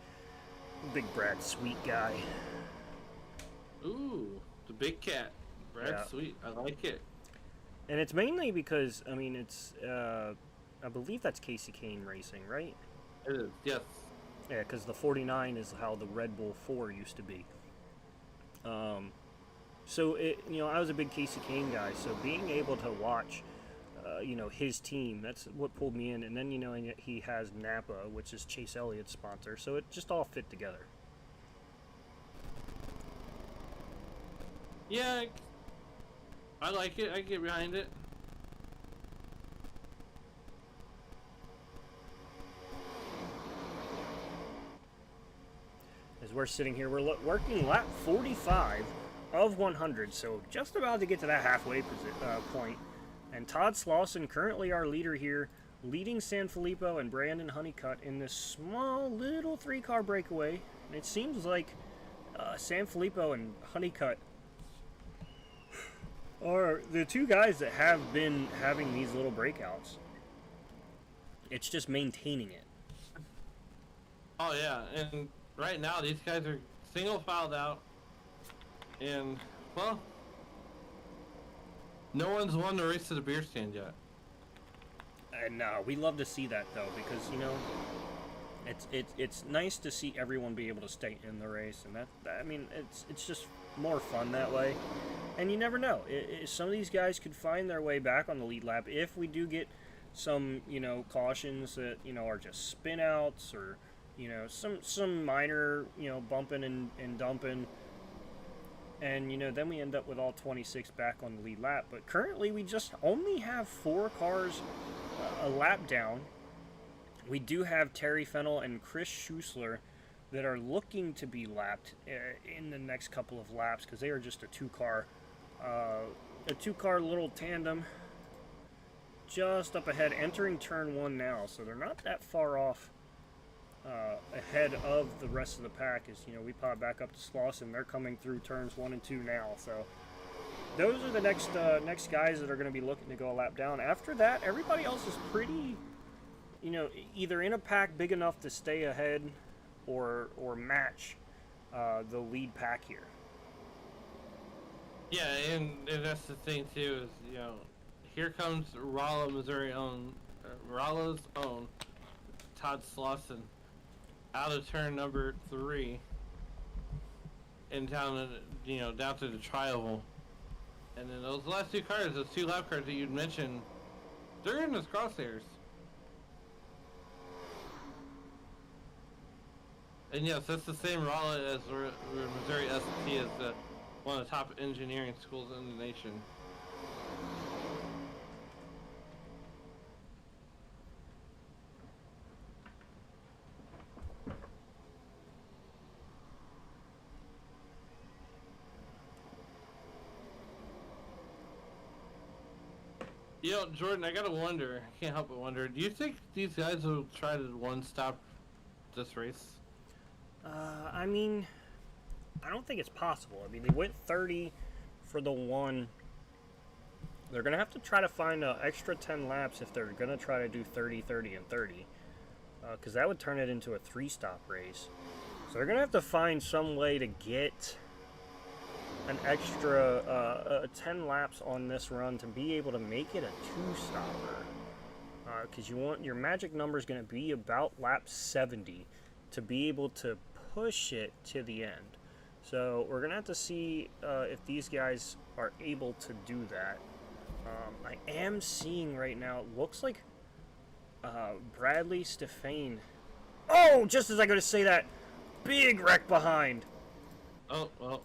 Brad Sweet guy. Ooh, the big cat, Brad Yeah. Sweet. I like it. And it's mainly because, I mean, it's, I believe that's Casey Kane Racing, right? It is, yes. Yeah, because the 49 is how the Red Bull 4 used to be. So, you know, I was a big Casey Kane guy, so being able to watch, you know, his team, that's what pulled me in. And then, you know, he has Napa, which is Chase Elliott's sponsor, so it just all fit together. Yeah, I like it. I can get behind it. As we're sitting here, we're working lap 45 of 100, so just about to get to that halfway point. And Todd Slauson, currently our leader here, leading Sanfilippo and Brandon Honeycutt in this small little 3-car breakaway. And it seems like Sanfilippo and Honeycutt are the two guys that have been having these little breakouts. It's just maintaining it. Oh yeah, and right now these guys are single filed out, and well, no one's won the race to the beer stand yet. And we love to see that though, because you know, it's nice to see everyone be able to stay in the race, and that I mean, it's just more fun that way. And you never know, some of these guys could find their way back on the lead lap if we do get some, you know, cautions that, you know, are just spin outs, or you know, some minor, you know, bumping and dumping. And, you know, then we end up with all 26 back on the lead lap. But currently, we just only have 4 cars a lap down. We do have Terry Fennell and Chris Schuessler that are looking to be lapped in the next couple of laps, because they are just a two-car little tandem just up ahead, entering turn 1 now. So they're not that far off ahead of the rest of the pack. As you know, we pop back up to Slauson. They're coming through turns 1 and 2 now. So those are the next guys that are going to be looking to go a lap down. After that, everybody else is pretty, you know, either in a pack big enough to stay ahead or match the lead pack here. Yeah, and that's the thing too, is, you know, here comes Rolla's own Todd Slauson out of turn number 3 and down to the tri-oval. And then those last 2 cars, those 2 lap cars that you'd mentioned, they're in his crosshairs. And yes, that's the same Rolla as Missouri S&T, is one of the top engineering schools in the nation. You know, Jordan, I gotta wonder, I can't help but wonder, do you think these guys will try to one-stop this race? I mean, I don't think it's possible. I mean, they went 30 for the 1. They're going to have to try to find an extra 10 laps if they're going to try to do 30, 30, and 30. Because that would turn it into a 3-stop race. So they're going to have to find some way to get an extra 10 laps on this run to be able to make it a 2-stopper. Because your magic number is going to be about lap 70 to be able to push it to the end. So we're going to have to see if these guys are able to do that. I am seeing right now, it looks like Bradley Stefane. Oh, just as I go to say that, big wreck behind. Oh, well.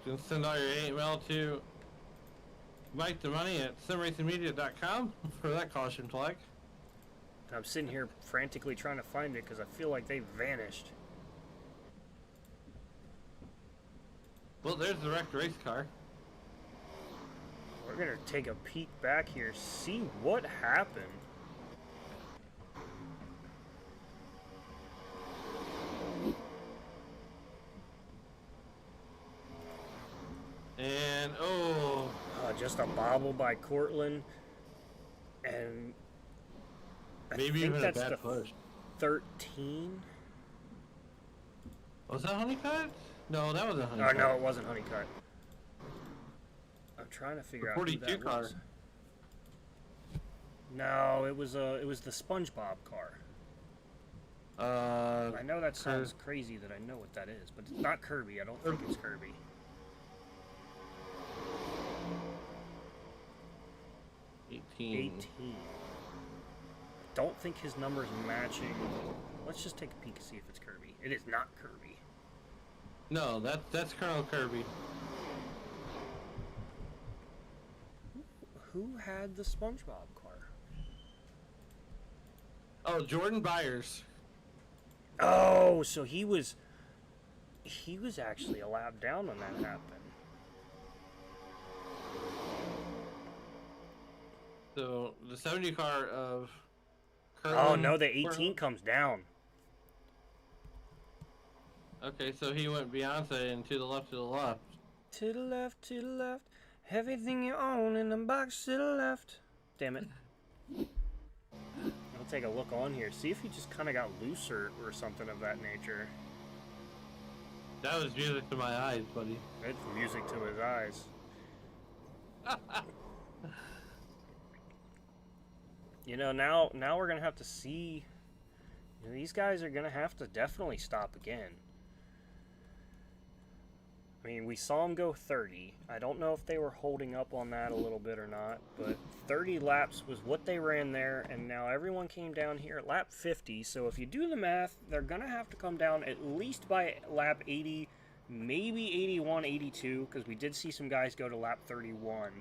You can send all your hate mail to Mike the Money at simracingmedia.com for that caution flag. I'm sitting here frantically trying to find it because I feel like they vanished. Well, there's the wrecked race car. We're gonna take a peek back here, see what happened. And, oh. Just a bobble by Cortland. And Maybe think even that's a bad the push. 13. Was that Honeycut? No, that wasn't Honeycut. Oh, no, it wasn't Honeycut. I'm trying to figure out who 42 that car. was. No, it was the SpongeBob car. I know that sounds crazy that I know what that is, but it's not Kirby. I don't think it's Kirby. Eighteen. Don't think his number's matching. Let's just take a peek and see if it's Kirby. It is not Kirby. No, that's Colonel Kirby. Who had the SpongeBob car? Oh, Jordan Byers. Oh, so he was actually a lap down when that happened. So the 70 car of Oh no, the 18 comes down. Okay, so he went Beyonce and to the left, to the left. To the left, to the left. Everything you own in the box to the left. Damn it. I'll take a look on here. See if he just kind of got looser or something of that nature. That was music to my eyes, buddy. It's music to his eyes. You know, now we're going to have to see. You know, these guys are going to have to definitely stop again. I mean, we saw them go 30. I don't know if they were holding up on that a little bit or not, but 30 laps was what they ran there, and now everyone came down here at lap 50. So if you do the math, they're going to have to come down at least by lap 80, maybe 81, 82, because we did see some guys go to lap 31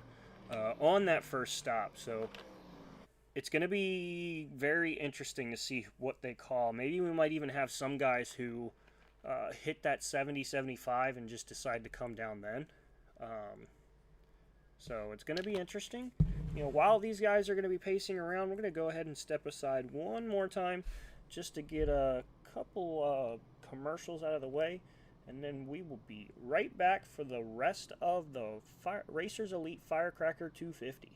on that first stop. So it's going to be very interesting to see what they call. Maybe we might even have some guys who hit that 70, 75 and just decide to come down then. So it's going to be interesting. You know, while these guys are going to be pacing around, we're going to go ahead and step aside one more time just to get a couple commercials out of the way. And then we will be right back for the rest of the Racers Elite Firecracker 250.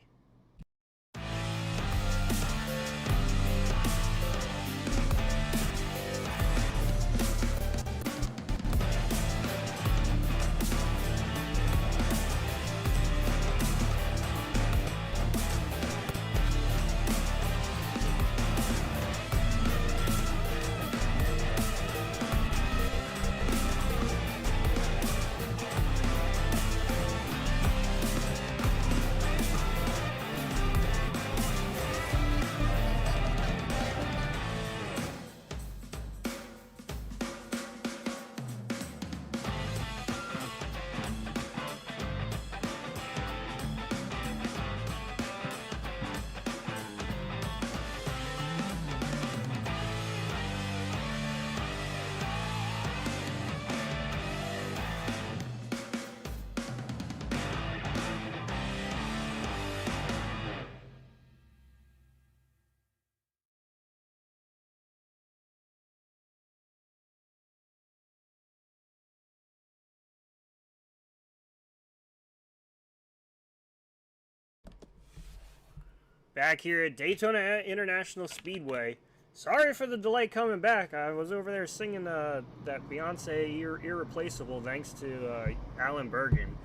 Back here at Daytona International Speedway. Sorry for the delay coming back. I was over there singing that Beyonce Irreplaceable thanks to Alan Bergen.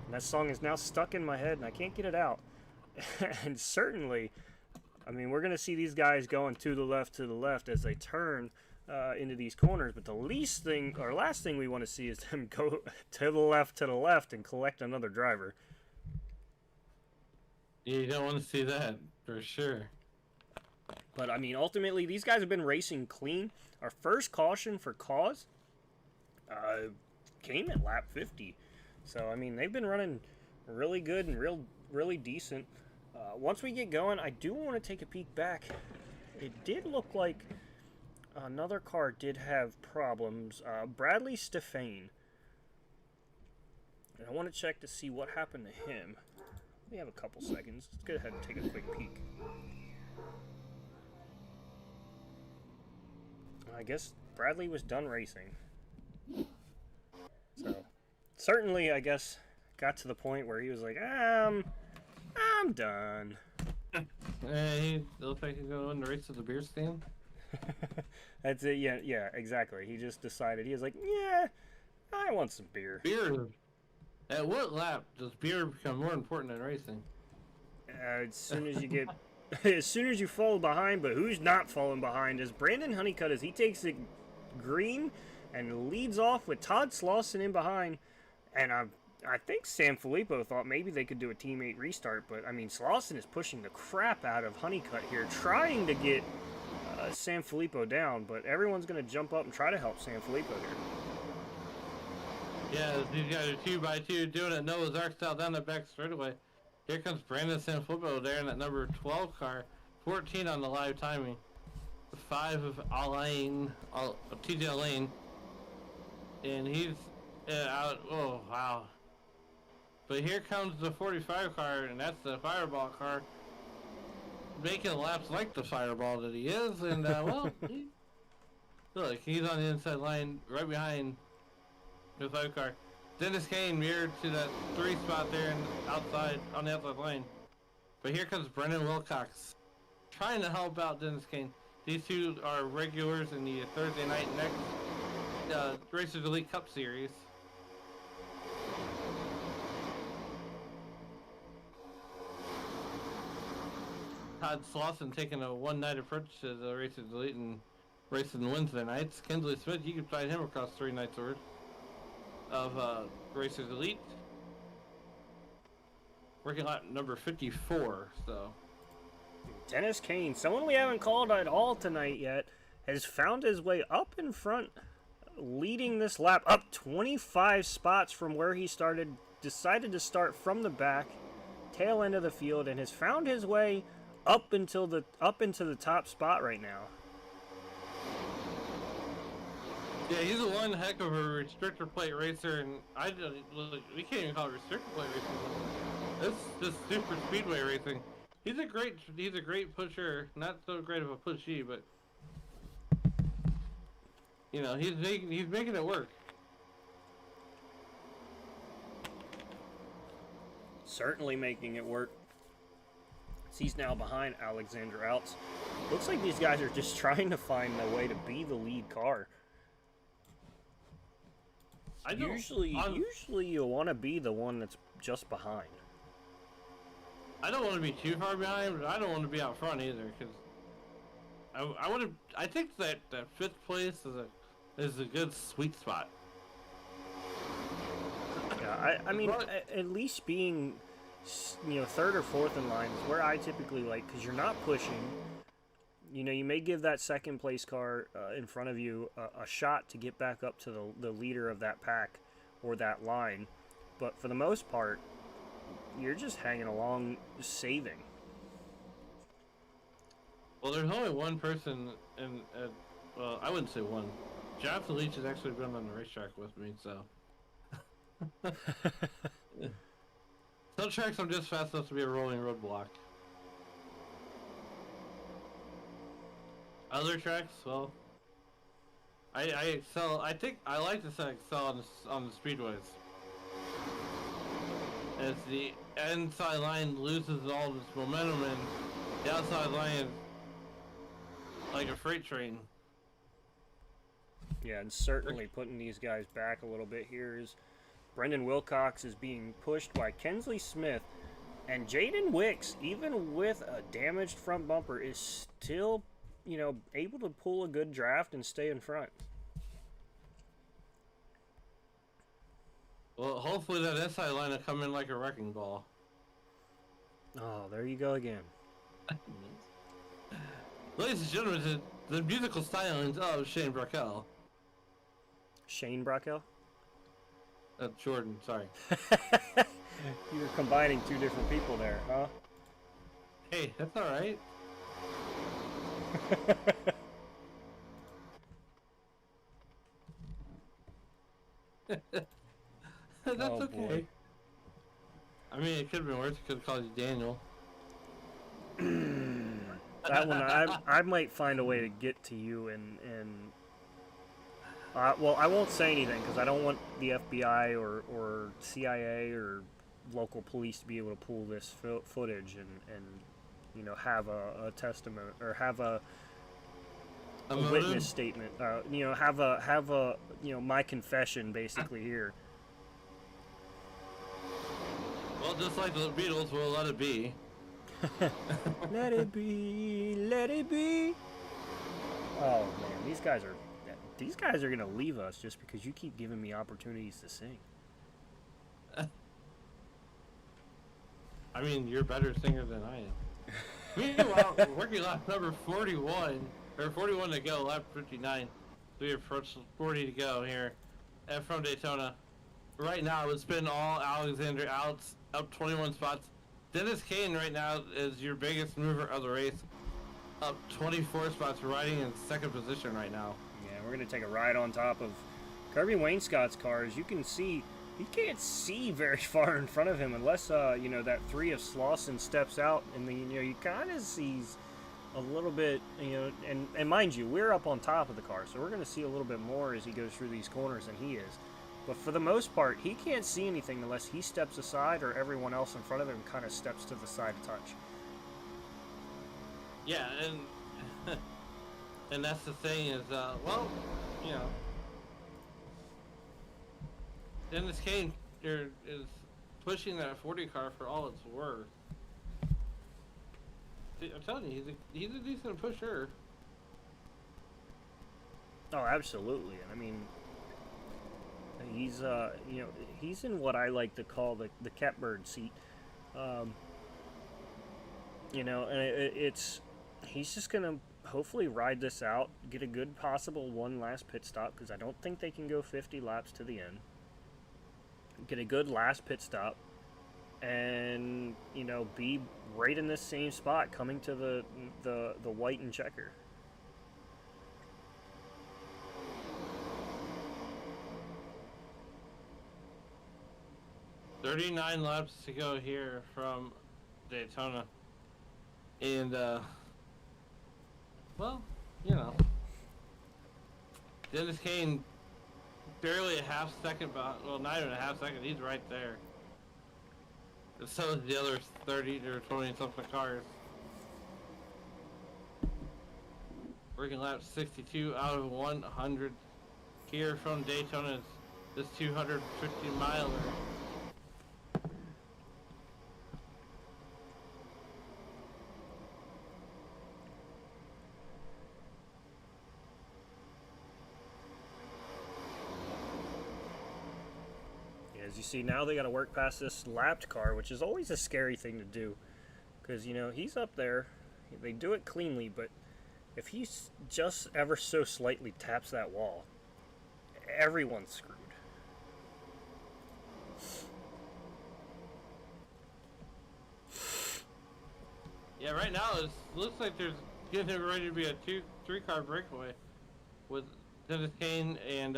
And that song is now stuck in my head and I can't get it out. And certainly, I mean, we're going to see these guys going to the left as they turn into these corners, but the last thing we want to see is them go to the left, and collect another driver. You don't want to see that, for sure. But, I mean, ultimately, these guys have been racing clean. Our first caution for cause came at lap 50. So, I mean, they've been running really good and really decent. Once we get going, I do want to take a peek back. It did look like another car did have problems. Bradley Stefane. And I want to check to see what happened to him. We have a couple seconds. Let's go ahead and take a quick peek. I guess Bradley was done racing. So, certainly, I guess, got to the point where he was like, I'm done. He looks like he's going to win the race to the beer stand. That's it, yeah, exactly. He just decided, he was like, yeah, I want some beer. Beer. At what lap does beer become more important than racing? As soon as you get, as soon as you fall behind, but who's not falling behind is Brandon Honeycutt, as he takes it green and leads off with Todd Slauson in behind. And I think San Filippo thought maybe they could do a teammate restart, but I mean, Slauson is pushing the crap out of Honeycutt here, trying to get San Filippo down, but everyone's going to jump up and try to help San Filippo here. Yeah, these guys are 2x2 doing it Noah's Ark style down the back straightaway. Here comes Brandon Sanfilippo there in that number 12 car. 14 on the live timing. 5 of Alain, TJ Alain. And he's out. Oh, wow. But here comes the 45 car, and that's the Fireball car. Making laps like the Fireball that he is. And, well, look, he's on the inside line right behind the 5 car. Dennis Kane mirrored to that 3 spot there and outside on the outside lane. But here comes Brendan Wilcox trying to help out Dennis Kane. These two are regulars in the Thursday night next Racers Elite Cup Series. Todd Slauson taking a one-night approach to the Racers Elite and racing Wednesday nights. Kinsley Smith, you can find him across 3 nights worth of Racers Elite. Working lap number 54, so. Dennis Kane, someone we haven't called at all tonight yet, has found his way up in front, leading this lap up 25 spots from where he started, decided to start from the back, tail end of the field, and has found his way up into the top spot right now. Yeah, he's one heck of a restrictor plate racer, and we can't even call it restrictor plate racing. It's just super speedway racing. He's a great pusher, not so great of a pushy, but you know, he's making it work. Certainly making it work. He's now behind Alexander Alts. Looks like these guys are just trying to find a way to be the lead car. Usually you want to be the one that's just behind. I don't want to be too far behind, but I don't want to be out front either, because I think that 5th place is a good sweet spot. Yeah, I mean, at least being, you know, 3rd or 4th in line is where I typically like, because you're not pushing. You know, you may give that 2nd place car in front of you a shot to get back up to the leader of that pack or that line, but for the most part, you're just hanging along, saving. Well, there's only one person, well, I wouldn't say one. Jonathan Leach has actually been on the racetrack with me, so. Some tracks I'm just fast enough to be a rolling roadblock. Other tracks, well, I excel. I think I like to say excel on the speedways. As the inside line loses all this momentum and the outside line is like a freight train. Yeah, and certainly putting these guys back a little bit here is Brendan Wilcox is being pushed by Kinsley Smith, and Jaden Wicks, even with a damaged front bumper, is still you know, able to pull a good draft and stay in front. Well, hopefully that SI line will come in like a wrecking ball. Oh, there you go again. Ladies and gentlemen, the musical stylings of Shane Brackel. Shane Brackel? Jordan, sorry. You were combining two different people there, huh? Hey, that's alright. That's okay. Boy. I mean, it could have been worse. It could have called you Daniel. That one, I might find a way to get to you and well, I won't say anything because I don't want the FBI or CIA or local police to be able to pull this footage and you know, have a testament or have a witness statement. You know, have a you know, my confession basically here. Well, just like the Beatles, we'll let it be. Let it be, let it be. Oh man, these guys are gonna leave us just because you keep giving me opportunities to sing. I mean, you're a better singer than I am. Meanwhile, working lap number 41, or 41 to go, lap 59. We approach 40 to go here from Daytona. Right now, it's been all Alexander Outs, up 21 spots. Dennis Kane right now is your biggest mover of the race, up 24 spots, riding in second position right now. Yeah, we're gonna take a ride on top of Kirby Wainscott's car. As you can see, he can't see very far in front of him unless you know, that 3 of Slauson steps out, and then, you know, you kind of sees a little bit, you know, and mind you, we're up on top of the car, so we're gonna see a little bit more as he goes through these corners than he is. But for the most part, he can't see anything unless he steps aside or everyone else in front of him kind of steps to the side to touch. Yeah, and that's the thing is, well, you know, Dennis Kane is pushing that 40 car for all it's worth. I'm telling you, he's a decent pusher. Oh, absolutely. And I mean, he's you know, he's in what I like to call the catbird seat. You know, and he's just gonna hopefully ride this out, get a good possible one last pit stop, because I don't think they can go 50 laps to the end. Get a good last pit stop, and, you know, be right in this same spot coming to the white and checker. $39 laps to go here from Daytona. And, well, you know, Dennis Kane barely a half second, well, not even a half second, he's right there. And so is the other 30 or 20 something cars. Working lap 62 out of 100 here from Daytona. This 250 miler. As you see, now they got to work past this lapped car, which is always a scary thing to do, because, you know, he's up there, they do it cleanly, but if he just ever so slightly taps that wall, everyone's screwed. Yeah, right now it looks like there's getting ready to be a 2-3 car breakaway with Dennis Kane and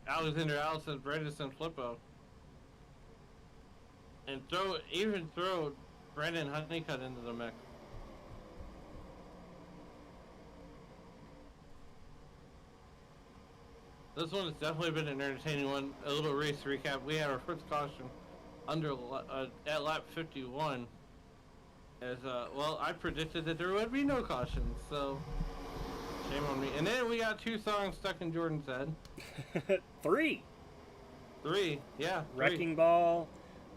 Alexander Allison, Bredesen, Flippo, and throw Brandon Honeycutt into the mix. This one has definitely been an entertaining one. A little race recap. We had our first caution at lap 51. As well, I predicted that there would be no cautions, so shame on me. And then we got 2 songs stuck in Jordan's head. 3, yeah. 3. Wrecking Ball,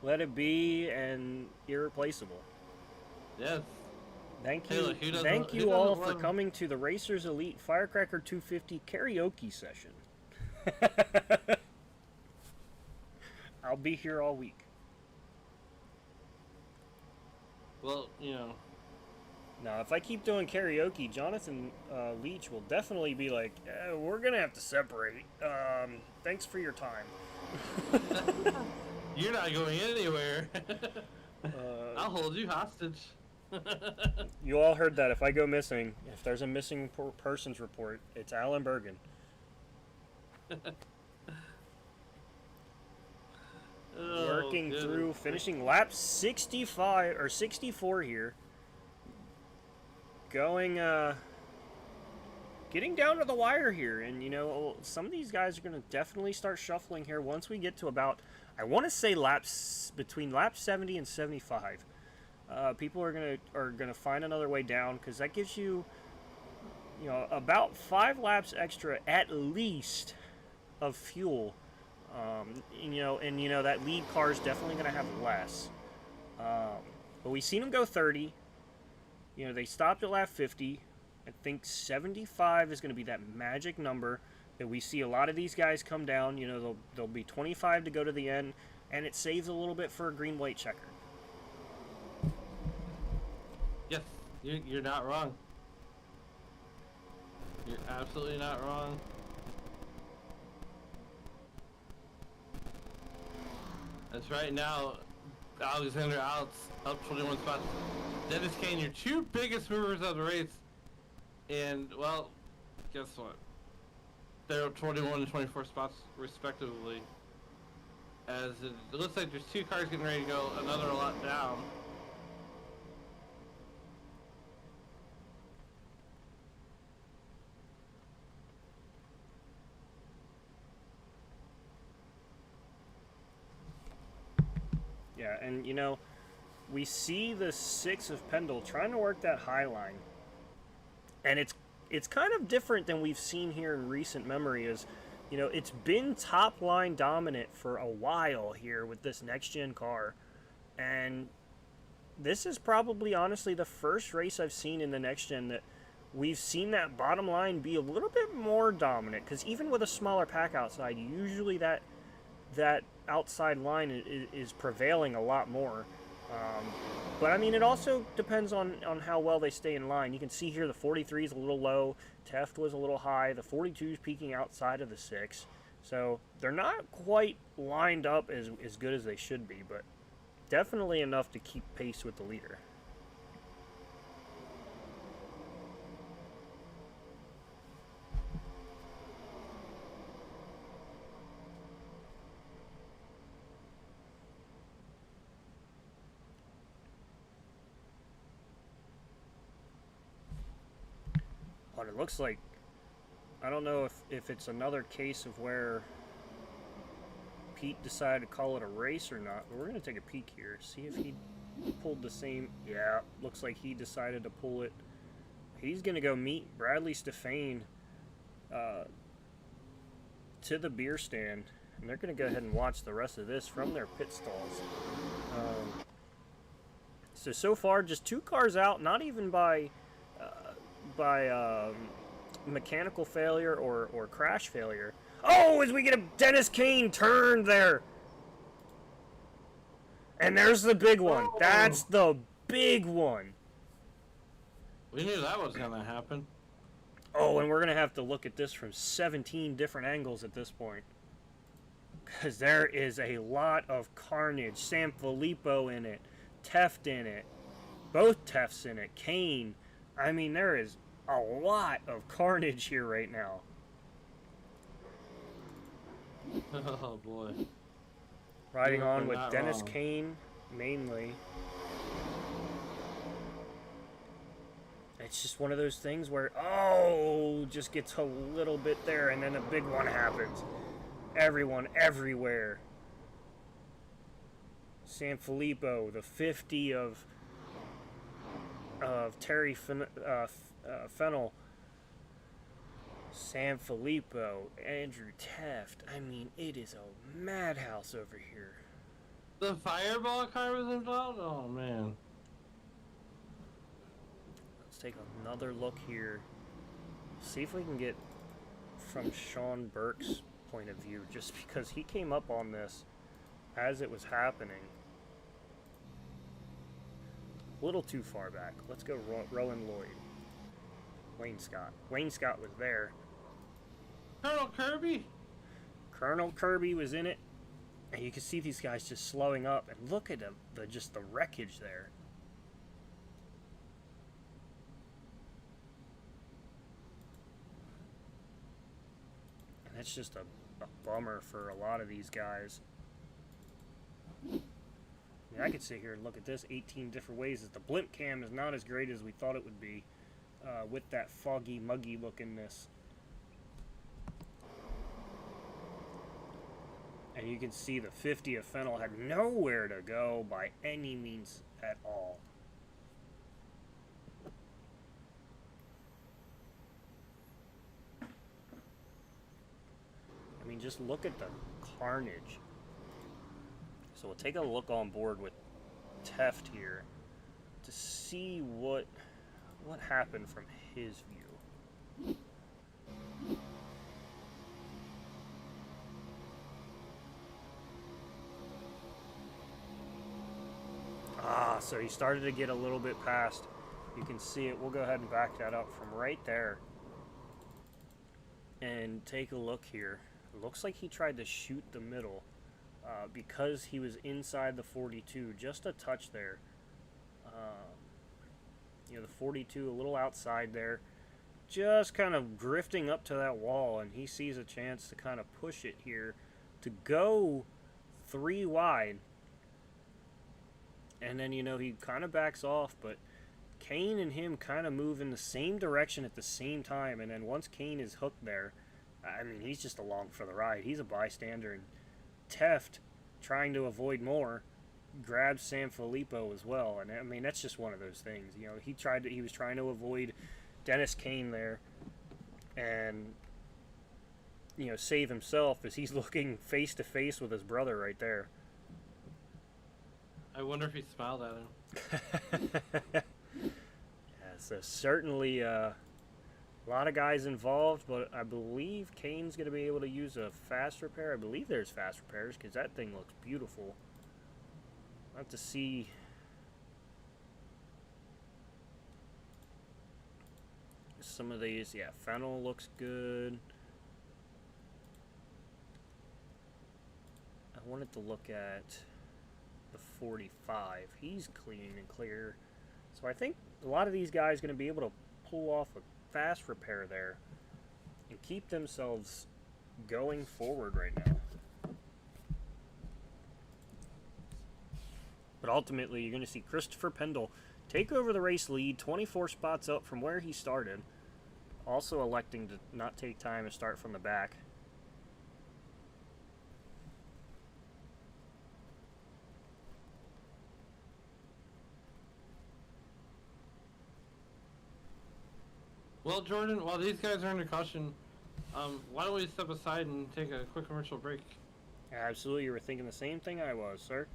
Let It Be, and Irreplaceable. Yes. Thank Hey, you, look, thank who you all doesn't for love- coming to the Racers Elite Firecracker 250 karaoke session. I'll be here all week. Well, you know. Now, if I keep doing karaoke, Jonathan Leach will definitely be like, we're going to have to separate. Thanks for your time. You're not going anywhere. I'll hold you hostage. You all heard that. If I go missing, if there's a missing persons report, it's Alan Bergen. Working through, finishing lap 65 or 64 here. Going, getting down to the wire here, and you know, some of these guys are going to definitely start shuffling here once we get to about, I want to say between lap 70 and 75. People are gonna find another way down, because that gives you, you know, about 5 laps extra at least of fuel. And you know that lead car is definitely gonna have less. But we've seen them go 30. You know, they stopped at lap 50. I think 75 is going to be that magic number that we see a lot of these guys come down. You know, they'll be 25 to go to the end, and it saves a little bit for a green-white checker. Yes, you're not wrong. You're absolutely not wrong. That's right now. Alexander out 21 spots. Dennis Kane, your 2 biggest movers of the race. And, well, guess what? They're 21 and 24 spots, respectively. As it looks like there's 2 cars getting ready to go another lot down. Yeah, and, you know, we see the 6 of Pendle trying to work that high line. And it's kind of different than we've seen here in recent memory. Is, you know, it's been top line dominant for a while here with this next gen car, and this is probably honestly the first race I've seen in the next gen that we've seen that bottom line be a little bit more dominant. Because even with a smaller pack outside, usually that outside line is prevailing a lot more. But I mean, it also depends on how well they stay in line. You can see here the 43 is a little low, Teft was a little high, the 42 is peaking outside of the 6. So they're not quite lined up as good as they should be, but definitely enough to keep pace with the leader. But it looks like, I don't know if it's another case of where Pete decided to call it a race or not, but we're going to take a peek here, see if he pulled the same. Yeah, looks like he decided to pull it. He's going to go meet Bradley Stefane to the beer stand, and they're going to go ahead and watch the rest of this from their pit stalls. So far, just 2 cars out, not even by mechanical failure or crash failure. Oh, as we get a Dennis Kane turn there. And there's the big one. Oh. That's the big one. We knew that was going to happen. Oh, and we're going to have to look at this from 17 different angles at this point. Because there is a lot of carnage. San Filippo in it. Teft in it. Both Tefts in it. Kane. I mean, there is a lot of carnage here right now. Oh, boy. Riding You're on with not Dennis wrong. Kane, mainly. It's just one of those things where, oh, just gets a little bit there, and then a big one happens. Everyone, everywhere. San Filippo, the 50 of Terry Fennell. San Filippo, Andrew Teft. I mean, it is a madhouse over here. The fireball car was involved? Oh, man. take another look here. See if we can get from Sean Burke's point of view, just because he came up on this as it was happening. A little too far back. Let's go Rowan Lloyd. Wayne Scott. Wayne Scott was there. Colonel Kirby? Colonel Kirby was in it. And you can see these guys just slowing up. And look at them, just the wreckage there. And that's just a bummer for a lot of these guys. I mean, I could sit here and look at this 18 different ways. The blimp cam is not as great as we thought it would be with that foggy, muggy lookingness. And you can see the 50 of Fennel had nowhere to go by any means at all. I mean, just look at the carnage. So we'll take a look on board with Teft here to see what happened from his view. So he started to get a little bit past. You can see it. We'll go ahead and back that up from right there. And take a look here. It looks like he tried to shoot the middle because he was inside the 42. Just a touch there. You know, the 42 a little outside there. Just kind of drifting up to that wall. And he sees a chance to kind of push it here to go 3 wide. And then, you know, he kind of backs off, but Kane and him kind of move in the same direction at the same time. And then once Kane is hooked there, I mean, he's just along for the ride. He's a bystander. And Teft, trying to avoid more, grabs Sanfilippo as well. And, I mean, that's just one of those things. You know, he was trying to avoid Dennis Kane there and, you know, save himself as he's looking face to face with his brother right there. I wonder if he smiled at him. Yeah, so certainly a lot of guys involved, but I believe Kane's going to be able to use a fast repair. I believe there's fast repairs because that thing looks beautiful. I'll have to see. Some of these, yeah, Fennel looks good. I wanted to look at the 45. He's clean and clear. So I think a lot of these guys are going to be able to pull off a fast repair there and keep themselves going forward right now. But ultimately, you're going to see Christopher Pendle take over the race lead, 24 spots up from where he started. Also electing to not take time and start from the back. Well, Jordan, while these guys are under caution, why don't we step aside and take a quick commercial break? Absolutely, you were thinking the same thing I was, sir.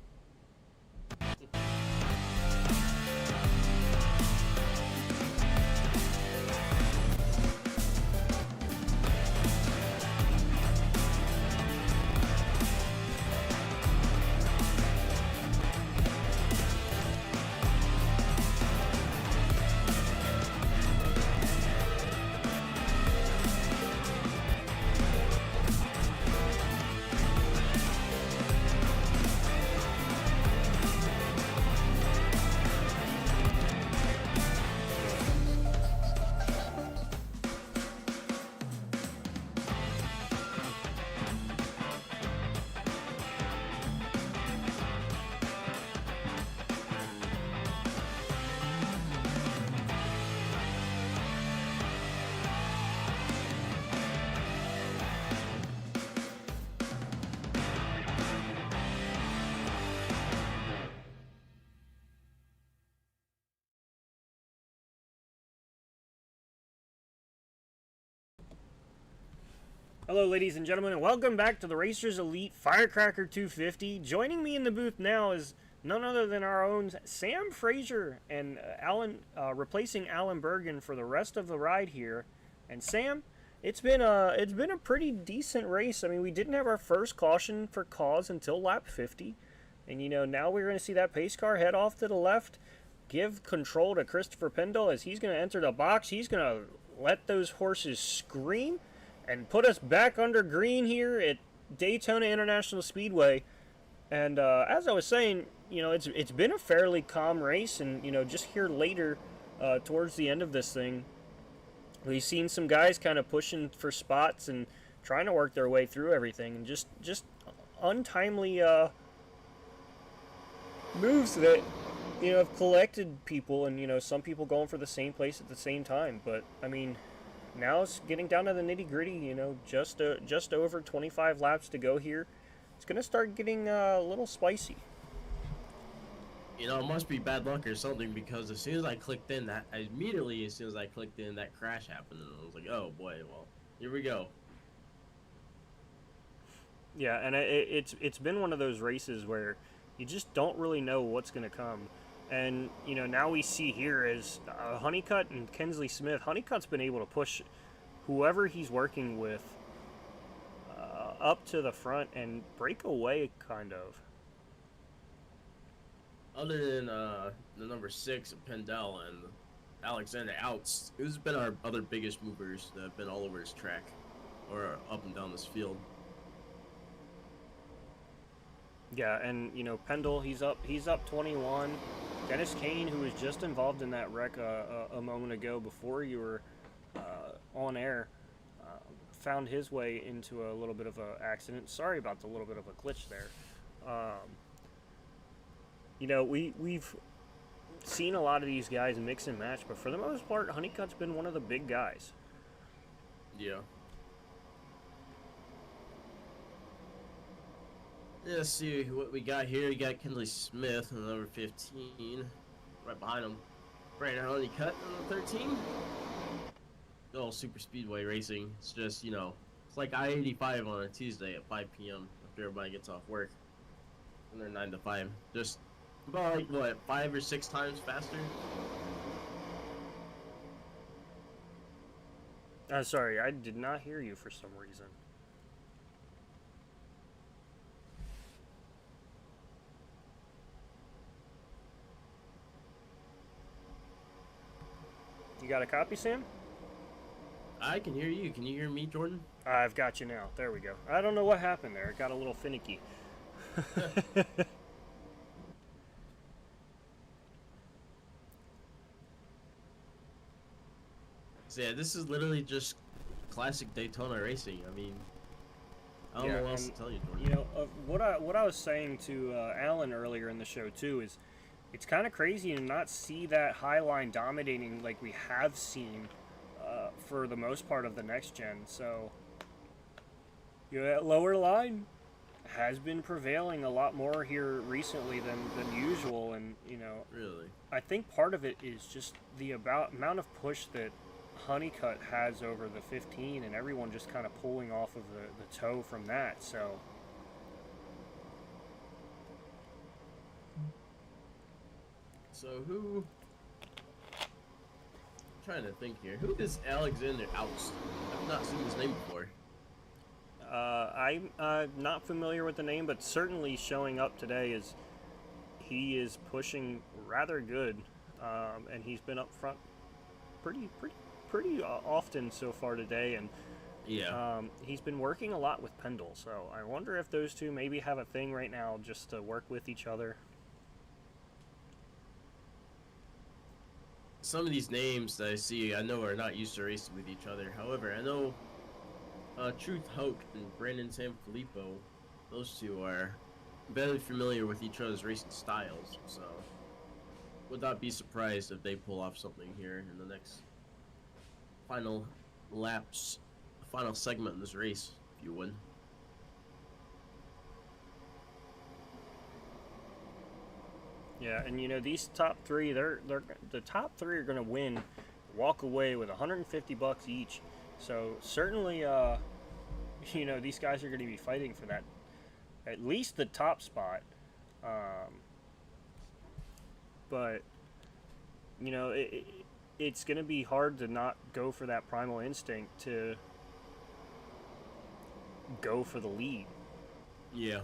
Hello, ladies and gentlemen, and welcome back to the Racers Elite Firecracker 250. Joining me in the booth now is none other than our own Sam Frazier and replacing Alan Bergen for the rest of the ride here. And Sam, it's been a pretty decent race. I mean, we didn't have our first caution for cause until lap 50, and now we're going to see that pace car head off to the left, give control to Christopher Pendle as he's going to enter the box. He's going to let those horses scream and put us back under green here at Daytona International Speedway. And as I was saying, it's been a fairly calm race, and just here later, towards the end of this thing, we've seen some guys kind of pushing for spots and trying to work their way through everything, and just untimely moves that have collected people, and some people going for the same place at the same time. But I mean, now it's getting down to the nitty gritty. Just over 25 laps to go here. It's gonna start getting a little spicy. It must be bad luck or something, because as soon as I clicked in, that crash happened, and I was like, oh boy, well, here we go. Yeah, and it's been one of those races where you just don't really know what's going to come. And, now we see here is Honeycutt and Kensley Smith. Honeycutt's been able to push whoever he's working with up to the front and break away, kind of. Other than the number 6, Pendel, and Alexander Outs, who's been our other biggest movers that have been all over this track, or up and down this field. Yeah, and Pendle, he's up 21. Dennis Kane, who was just involved in that wreck a moment ago before you were on air, found his way into a little bit of an accident. Sorry about the little bit of a glitch there. We've seen a lot of these guys mix and match, but for the most part, Honeycutt's been one of the big guys. Yeah. Let's see what we got here. We got Kensley Smith on number 15, right behind him. Brandon Honeycutt on the 13. Oh, super speedway racing. It's just, it's like I-85 on a Tuesday at 5 p.m. after everybody gets off work. And they're 9 to 5. Just about, like, what, 5 or 6 times faster? Sorry, I did not hear you for some reason. You got a copy, Sam? I can hear you. Can you hear me, Jordan? I've got you now. There we go. I don't know what happened there. It got a little finicky. So yeah, this is literally just classic Daytona racing. I mean, I don't know what else to tell you, Jordan. What I was saying to Alan earlier in the show too is, it's kind of crazy to not see that high line dominating like we have seen for the most part of the next gen. So that lower line has been prevailing a lot more here recently than usual, and Really, I think part of it is just the amount of push that Honeycutt has over the 15, and everyone just kind of pulling off of the toe from that. So who? I'm trying to think here. Who is Alexander Outs? I've not seen his name before. I'm not familiar with the name, but certainly showing up today is he is pushing rather good, and he's been up front pretty often so far today, and Yeah. he's been working a lot with Pendle. So I wonder if those two maybe have a thing right now just to work with each other. Some of these names that I see, I know are not used to racing with each other. However, I know Truth Hoke and Brandon Sanfilippo, those two are very familiar with each other's racing styles. So would not be surprised if they pull off something here in the next final laps, final segment in this race, if you would. Yeah, and these top three, they're the top three are gonna win, walk away with $150 each. So certainly, these guys are gonna be fighting for that, at least the top spot. but you know, it's going to be hard to not go for that primal instinct to go for the lead. Yeah.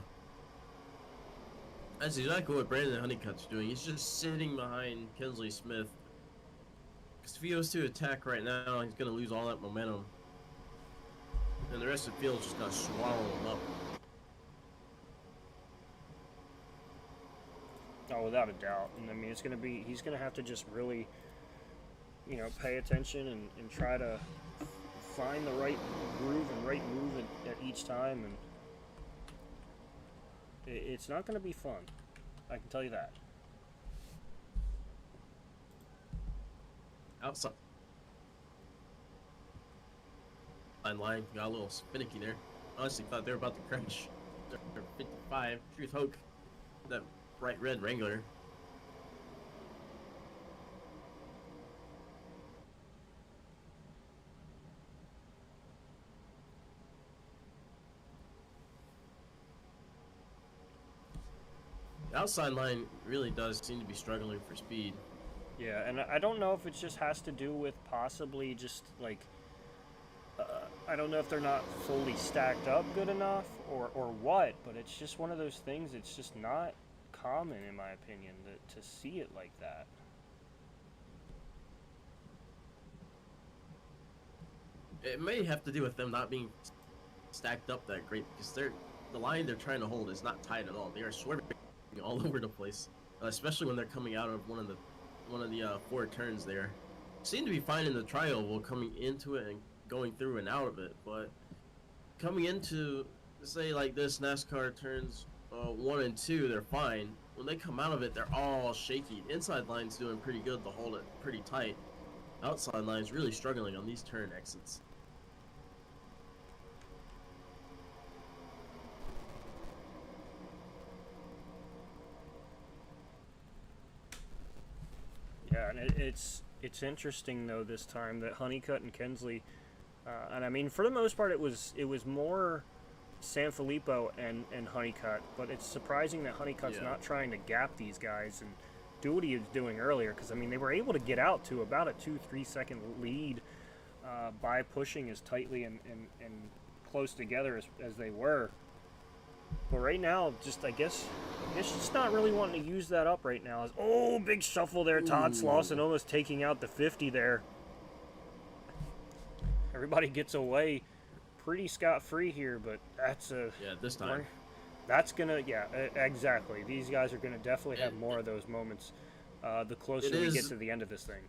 That's exactly what Brandon Honeycutt's doing. He's just sitting behind Kinsley Smith. Because if he goes to attack right now, he's going to lose all that momentum. And the rest of the field's just going to swallow him up. Oh, without a doubt. And I mean, it's going to be, he's going to have to just really, you know, pay attention and try to find the right groove and right move at each time. And it's not going to be fun. I can tell you that. Outside line got a little finicky there. Honestly, thought they were about to crash. They're 55. Truth Hoke, that bright red Wrangler. The outside line really does seem to be struggling for speed. Yeah, and I don't know if it just has to do with possibly just like, I don't know if they're not fully stacked up good enough or what, but it's just one of those things. It's just not common, in my opinion, to see it like that. It may have to do with them not being stacked up that great, because the line they're trying to hold is not tight at all. They are swerving all over the place, especially when they're coming out of one of the 4 turns there. Seem to be fine in the tri-oval coming into it and going through and out of it, but coming into, say like this, NASCAR turns 1 and 2, they're fine. When they come out of it, they're all shaky. Inside line's doing pretty good to hold it pretty tight. Outside line's really struggling on these turn exits. Yeah, and it's interesting though this time that Honeycutt and Kinsley, and I mean for the most part it was more Sanfilippo and Honeycutt, but it's surprising that Honeycutt's not trying to gap these guys and do what he was doing earlier, because I mean they were able to get out to about a 2-3 second lead by pushing as tightly and close together as they were. But right now, just I guess just not really wanting to use that up right now. Oh, big shuffle there. Todd Slauson almost taking out the 50 there. Everybody gets away pretty scot-free here, but that's a... Yeah, this time. That's going to... Yeah, exactly. These guys are going to definitely have more of those moments the closer we get to the end of this thing.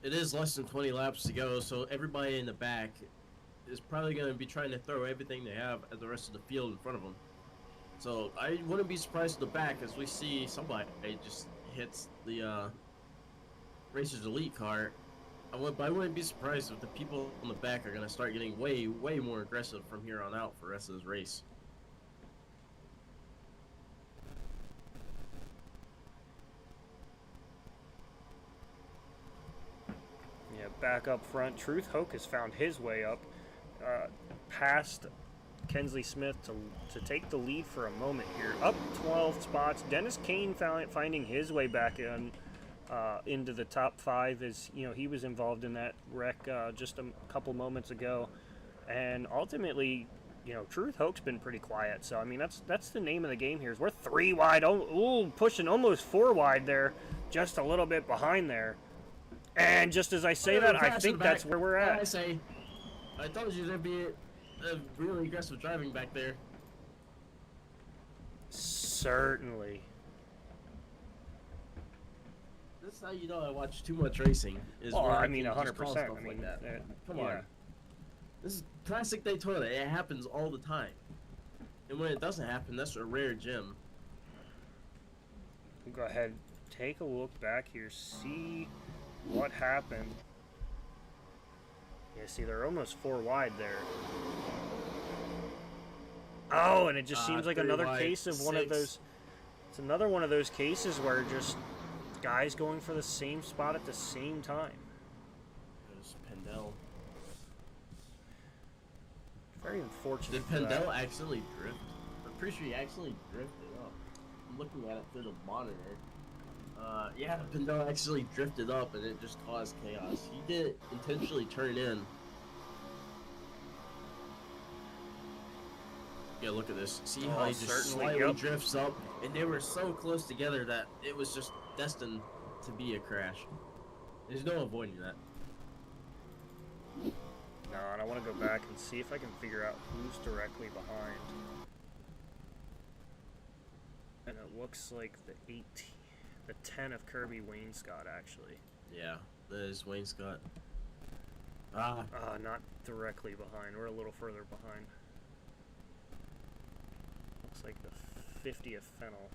It is less than 20 laps to go, so everybody in the back is probably going to be trying to throw everything they have at the rest of the field in front of them. So I wouldn't be surprised at the back as we see somebody just hits the Racers Elite car. I wouldn't be surprised if the people in the back are going to start getting way more aggressive from here on out for the rest of this race. Yeah, back up front, Truth Hoke has found his way up past Kinsley Smith to take the lead for a moment here. Up 12 spots. Dennis Kane finding his way back into the top 5, as you know he was involved in that wreck just a couple moments ago, and ultimately, you know, Truth Hoke's been pretty quiet. So I mean that's the name of the game here. Is we're 3 wide. Oh, pushing almost 4 wide there, just a little bit behind there. And just as I say that, I think that's where we're at. I told you there'd be a really aggressive driving back there. Certainly. This is how you know I watch too much racing. I mean, 100%. I mean, like that. Come yeah. on. This is classic Daytona. It happens all the time. And when it doesn't happen, that's a rare gem. Go ahead, take a look back here, see what happened. Yeah, see, they're almost 4 wide there. Oh, and it just seems like another case of 6. one of those. It's another one of those cases where just guys going for the same spot at the same time. There's Pendel. Very unfortunate. Did Pendel accidentally drift? I'm pretty sure he accidentally drifted up. I'm looking at it through the monitor. Yeah, Pindell actually drifted up and it just caused chaos. He didn't intentionally turn in. Yeah, look at this. See how he just slightly drifts up? And they were so close together that it was just destined to be a crash. There's no avoiding that. No, and I want to go back and see if I can figure out who's directly behind. And it looks like the 10 of Kirby Wayne Scott, actually. Yeah, that is Wayne Scott. Not directly behind. We're a little further behind. Looks like the 50th Fennel.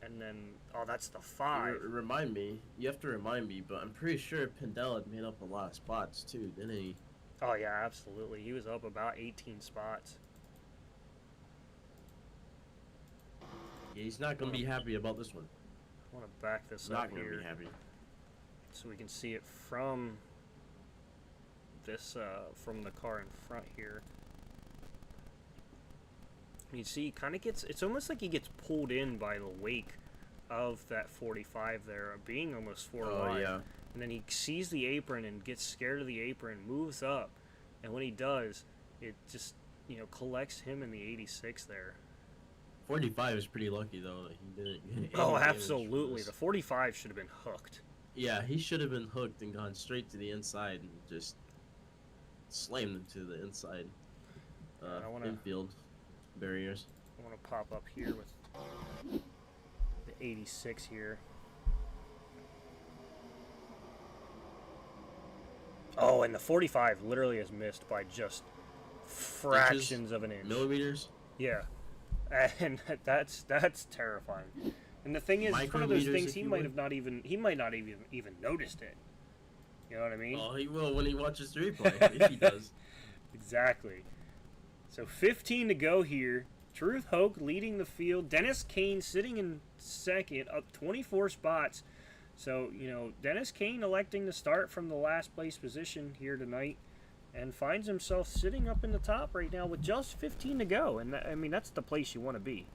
And then, oh, that's the 5. Remind me. You have to remind me, but I'm pretty sure Pindell had made up a lot of spots, too, didn't he? Oh, yeah, absolutely. He was up about 18 spots. Yeah, he's not going to be happy about this one. I want to back this Not up going to here be happy. so we can see it from this, from the car in front here. You see, he kind of gets, it's almost like he gets pulled in by the wake of that 45 there, being almost 4 wide. Yeah. And then he sees the apron and gets scared of the apron, moves up, and when he does, it just, you know, collects him in the 86 there. 45 is pretty lucky, though, that he didn't get Oh, absolutely. The 45 should have been hooked. Yeah, he should have been hooked and gone straight to the inside and just slammed him to the inside infield barriers. I want to pop up here with the 86 here. Oh, and the 45 literally is missed by just fractions of an inch. Millimeters? Yeah. And that's terrifying. And the thing is, it's one of those things he might not even noticed it. You know what I mean? Oh, he will when he watches the replay, if he does. Exactly. So 15 to go here. Truth Hoke leading the field. Dennis Kane sitting in second, up 24 spots. So, you know, Dennis Kane electing to start from the last place position here tonight and finds himself sitting up in the top right now with just 15 to go. And, I mean, that's the place you want to be.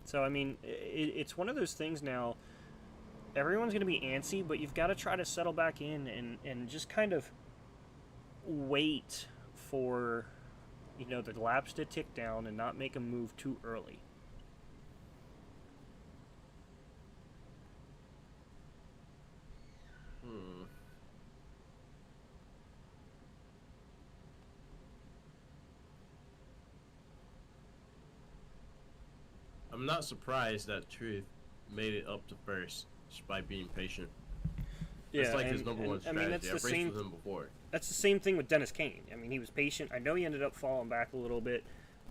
So, I mean, it's one of those things now. Everyone's going to be antsy, but you've got to try to settle back in and just kind of wait for, you know, the laps to tick down and not make a move too early. I'm not surprised that Truth made it up to first just by being patient. Yeah, that's like his number one strategy. I mean, that's I've the raced same. with him before. That's the same thing with Dennis Kane. I mean, he was patient. I know he ended up falling back a little bit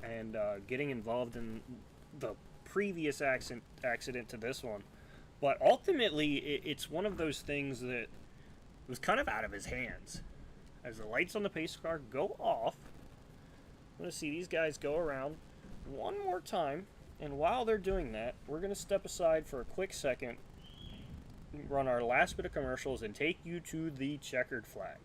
and getting involved in the previous accident to this one, but ultimately, it's one of those things that was kind of out of his hands. As the lights on the pace car go off, I'm going to see these guys go around one more time. And while they're doing that, we're going to step aside for a quick second, run our last bit of commercials, and take you to the checkered flag.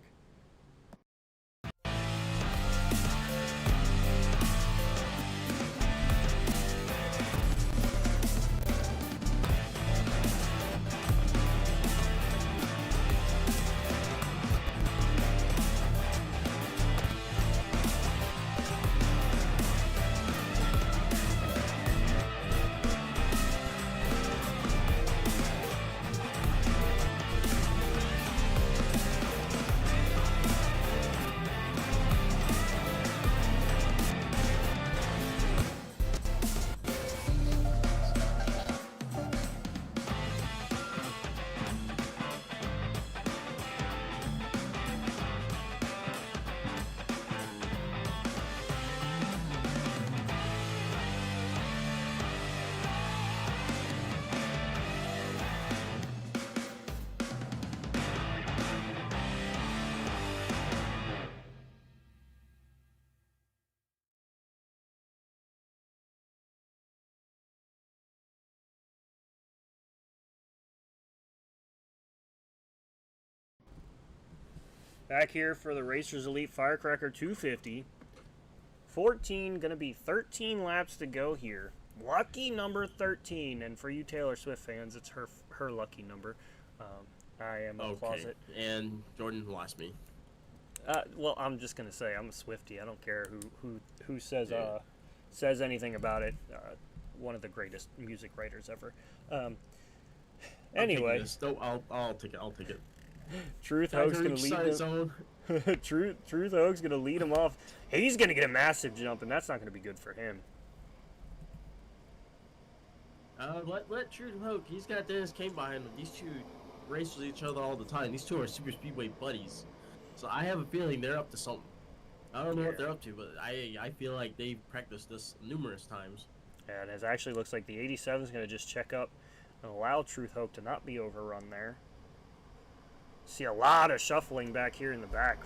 Back here for the Racers Elite Firecracker 250. 14, gonna be 13 laps to go here. Lucky number 13, and for you Taylor Swift fans, it's her lucky number. I am a closet. And Jordan lost me. Well, I'm just gonna say I'm a Swiftie. I don't care who says anything about it. One of the greatest music writers ever. Anyway, I'll take it. I'll take it. Truth Hoag's gonna lead them. Truth Hoag's gonna lead him off. He's gonna get a massive jump, and that's not gonna be good for him. Let Truth Hoag. He's got Dennis Kane behind him. These two race with each other all the time. These two are super speedway buddies. So I have a feeling they're up to something. I don't know what they're up to, but I feel like they've practiced this numerous times. And it actually looks like the 87 is going to just check up and allow Truth Hoag to not be overrun there. See a lot of shuffling back here in the back.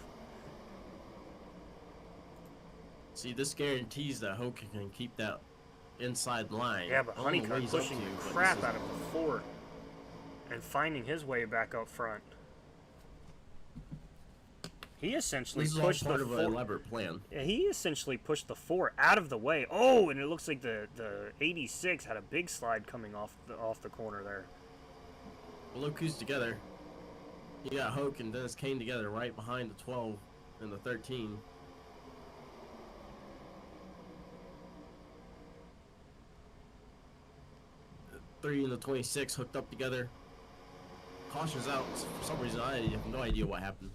See, this guarantees that Hoag can keep that inside line. Yeah, but Honeycutt pushing the crap out of the Ford and finding his way back up front. He essentially pushed the part of an elaborate plan. Yeah, he essentially pushed the 4 out of the way. Oh, and it looks like the 86 had a big slide coming off the corner there. Well, look who's together. You got Hoak and Dennis Kane together right behind the 12 and the 13. The 3 and the 26 hooked up together. Caution's out. For some reason, I have no idea what happened.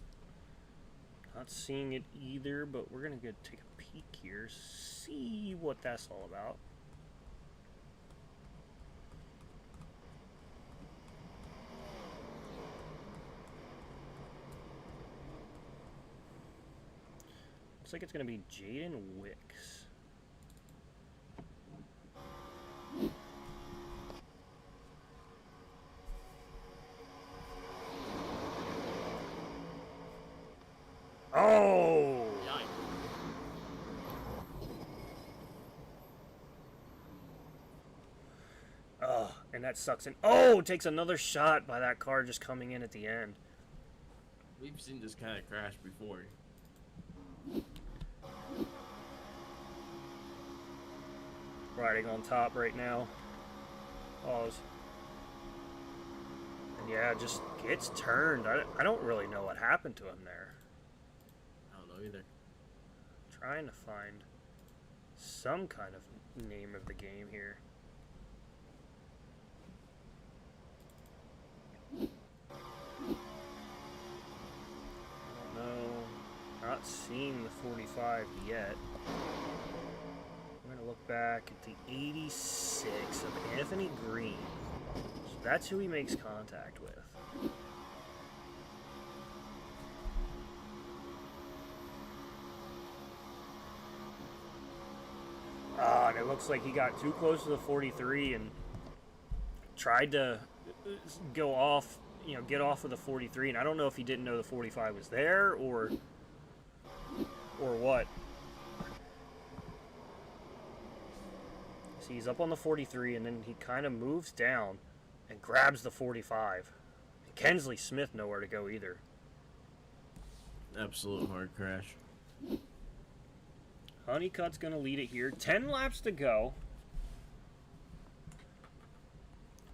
Not seeing it either, but we're gonna go take a peek here, see what that's all about. Looks like it's gonna be Jaden Wicks. Oh! Oh, and that sucks. And oh, takes another shot by that car just coming in at the end. We've seen this kind of crash before. Riding on top right now. Pause. And yeah, just gets turned. I don't really know what happened to him there. I don't know either. Trying to find some kind of name of the game here. I don't know. Not seeing the 45 yet. I'm going to look back at the 86 of Anthony Green. So that's who he makes contact with. And it looks like he got too close to the 43 and tried to go off, get off of the 43. And I don't know if he didn't know the 45 was there or what. See, he's up on the 43 and then he kind of moves down and grabs the 45. And Kensley Smith nowhere to go either. Absolute hard crash. Honeycutt's going to lead it here. 10 laps to go.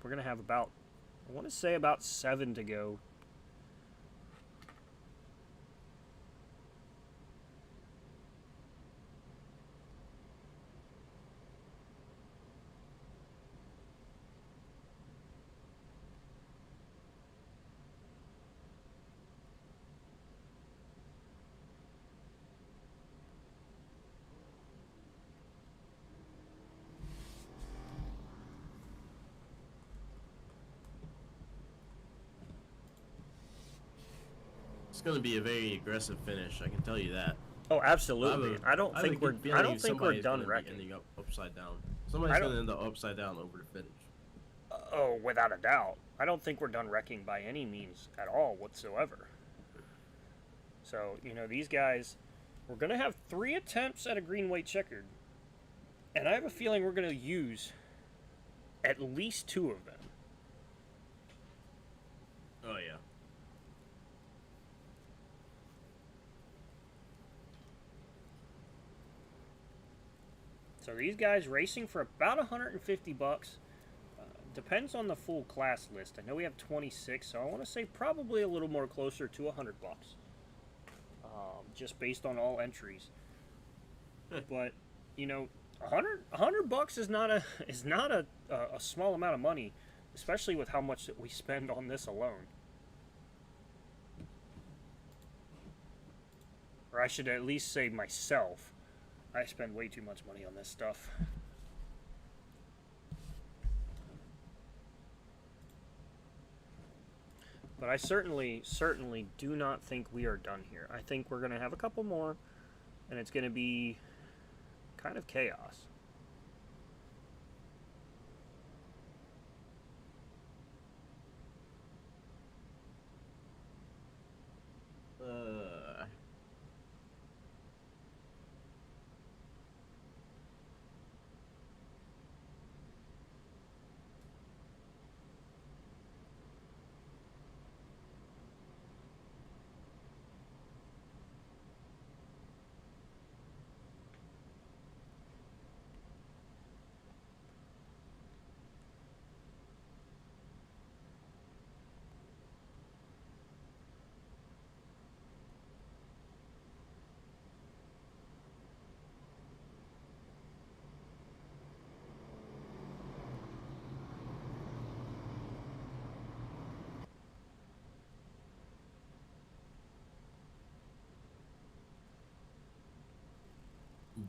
We're going to have about, I want to say about 7 to go. It's going to be a very aggressive finish. I can tell you that. Oh, absolutely. I don't think we're done wrecking. Ending up upside down. Somebody's going to end up upside down over the finish. Oh, without a doubt. I don't think we're done wrecking by any means at all whatsoever. So, these guys, we're going to have 3 attempts at a green, white, checkered. And I have a feeling we're going to use at least 2 of them. Oh, yeah. So these guys racing for about 150 bucks. Depends on the full class list. I know we have 26, so I want to say probably a little more closer to 100 bucks. Just based on all entries. But, you know, 100 bucks is not a small amount of money, especially with how much that we spend on this alone. Or I should at least say myself. I spend way too much money on this stuff. But I certainly do not think we are done here. I think we're going to have a couple more, and it's going to be kind of chaos.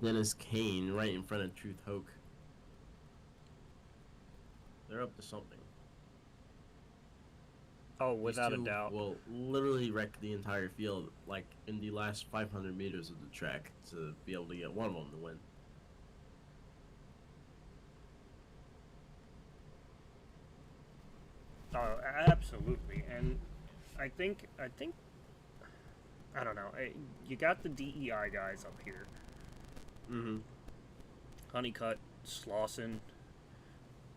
Dennis Kane right in front of Truth Hoke. They're up to something. Oh, without a These two doubt. will literally wreck the entire field, like in the last 500 meters of the track, to be able to get one of them to win. Oh, absolutely. And I think I don't know. You got the DEI guys up here. Mm-hmm. Honeycutt, Slauson.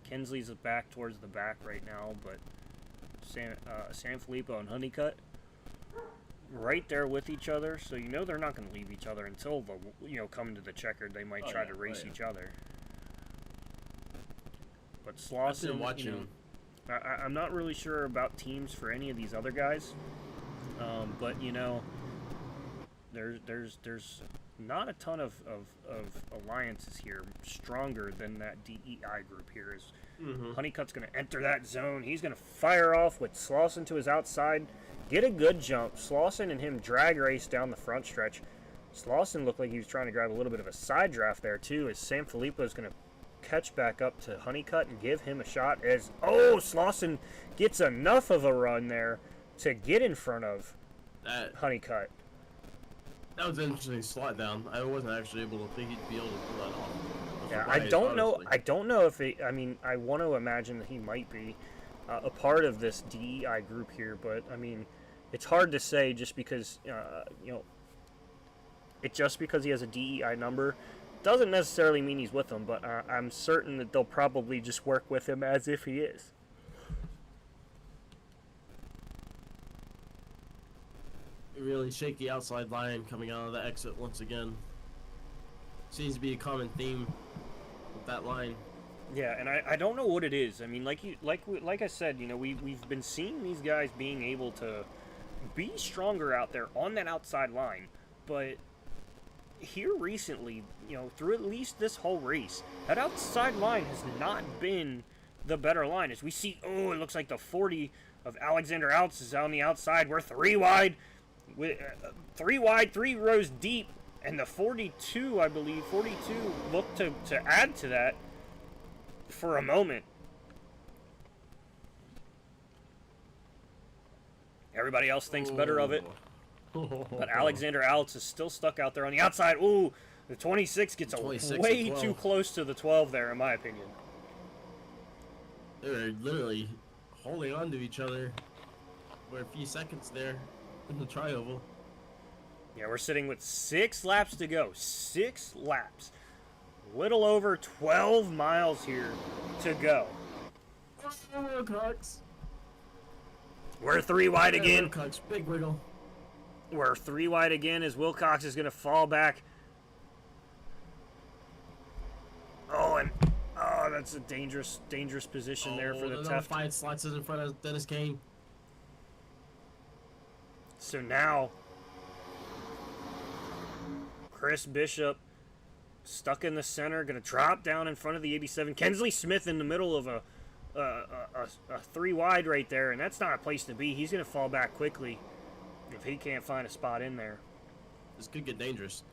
Kinsley's back towards the back right now, but San Filippo and Honeycutt right there with each other, so you know they're not going to leave each other until the come to the checkered. They might try to race each other. But Slauson, watching. I'm not really sure about teams for any of these other guys, but there's not a ton of alliances here stronger than that DEI group here. Is Honeycutt's going to enter that zone. He's going to fire off with Slauson to his outside, get a good jump. Slauson and him drag race down the front stretch. Slauson looked like he was trying to grab a little bit of a side draft there too, as San Filippo is going to catch back up to Honeycutt and give him a shot as Slauson gets enough of a run there to get in front of Honeycutt. That was an interesting slot down. I wasn't actually able to think he'd be able to pull that off. Yeah, I don't know. I don't know if it. I mean, I want to imagine that he might be a part of this DEI group here, but I mean, it's hard to say just because just because he has a DEI number doesn't necessarily mean he's with them. But I'm certain that they'll probably just work with him as if he is. Really shaky outside line coming out of the exit once again. Seems to be a common theme with that line. Yeah, and I don't know what it is. I mean, like I said, we've been seeing these guys being able to be stronger out there on that outside line, but here recently, through at least this whole race, that outside line has not been the better line. As we see, it looks like the 40 of Alexander Alts is on the outside. We're 3 wide. With 3 wide, 3 rows deep, and the 42, I believe, 42 looked to add to that for a moment. Everybody else thinks better of it, but Alexander Alts is still stuck out there on the outside. Ooh, the 26 gets way too close to the 12 there, in my opinion. They're literally holding on to each other for a few seconds there. In the tri-oval. Yeah, we're sitting with 6 laps to go. 6 laps. Little over 12 miles here to go. Wilcox. We're 3 wide again. Wilcox, big wiggle. We're 3 wide again as Wilcox is going to fall back. that's a dangerous position there for the number Teft. 5 slots in front of Dennis Kane. So now, Chris Bishop stuck in the center, gonna drop down in front of the 87. Kensley Smith in the middle of a 3 wide right there, and that's not a place to be. He's gonna fall back quickly if he can't find a spot in there. This could get dangerous.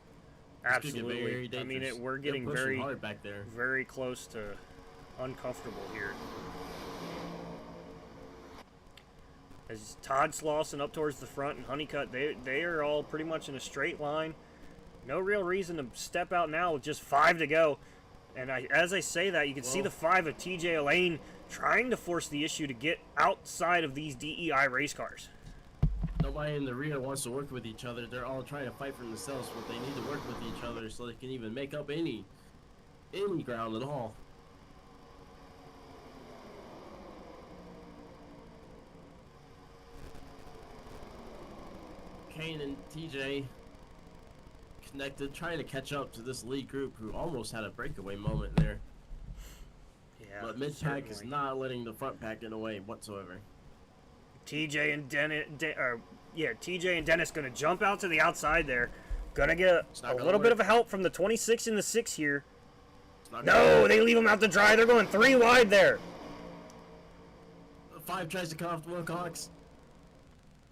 Absolutely. Very dangerous. I mean, we're They're getting pushing hard back there. very close to uncomfortable here. As Todd Slauson up towards the front and Honeycutt, they are all pretty much in a straight line. No real reason to step out now with just 5 to go. And as I say that, you can see the 5 of TJ Elaine trying to force the issue to get outside of these DEI race cars. Nobody in the rear wants to work with each other. They're all trying to fight for themselves, but they need to work with each other so they can even make up any ground at all. Kane and TJ connected, trying to catch up to this lead group who almost had a breakaway moment there. Yeah, but mid-pack is not letting the front pack get away whatsoever. TJ and Dennis gonna jump out to the outside there. Gonna get a little bit of a help from the 26 and the 6 here. No, they leave him out to dry. They're going 3 wide there. 5 tries to cut off the Wilcox.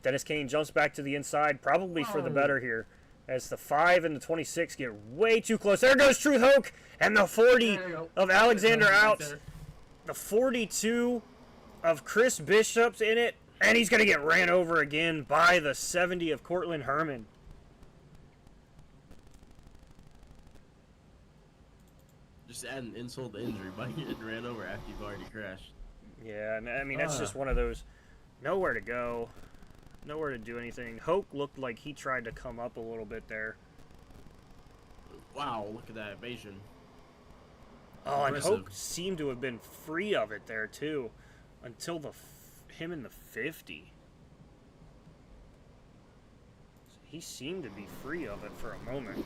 Dennis Kane jumps back to the inside, probably for the better here, as the 5 and the 26 get way too close. There goes Truth Hoke, and the 40 of Alexander out. The 42 of Chris Bishop's in it, and he's going to get ran over again by the 70 of Cortland Herman. Just add an insult to injury by getting ran over after you've already crashed. Yeah, I mean, that's just one of those, nowhere to go. Nowhere to do anything. Hoke looked like he tried to come up a little bit there. Wow, look at that evasion. Oh, and Hoke seemed to have been free of it there, too. Until him in the 50. He seemed to be free of it for a moment.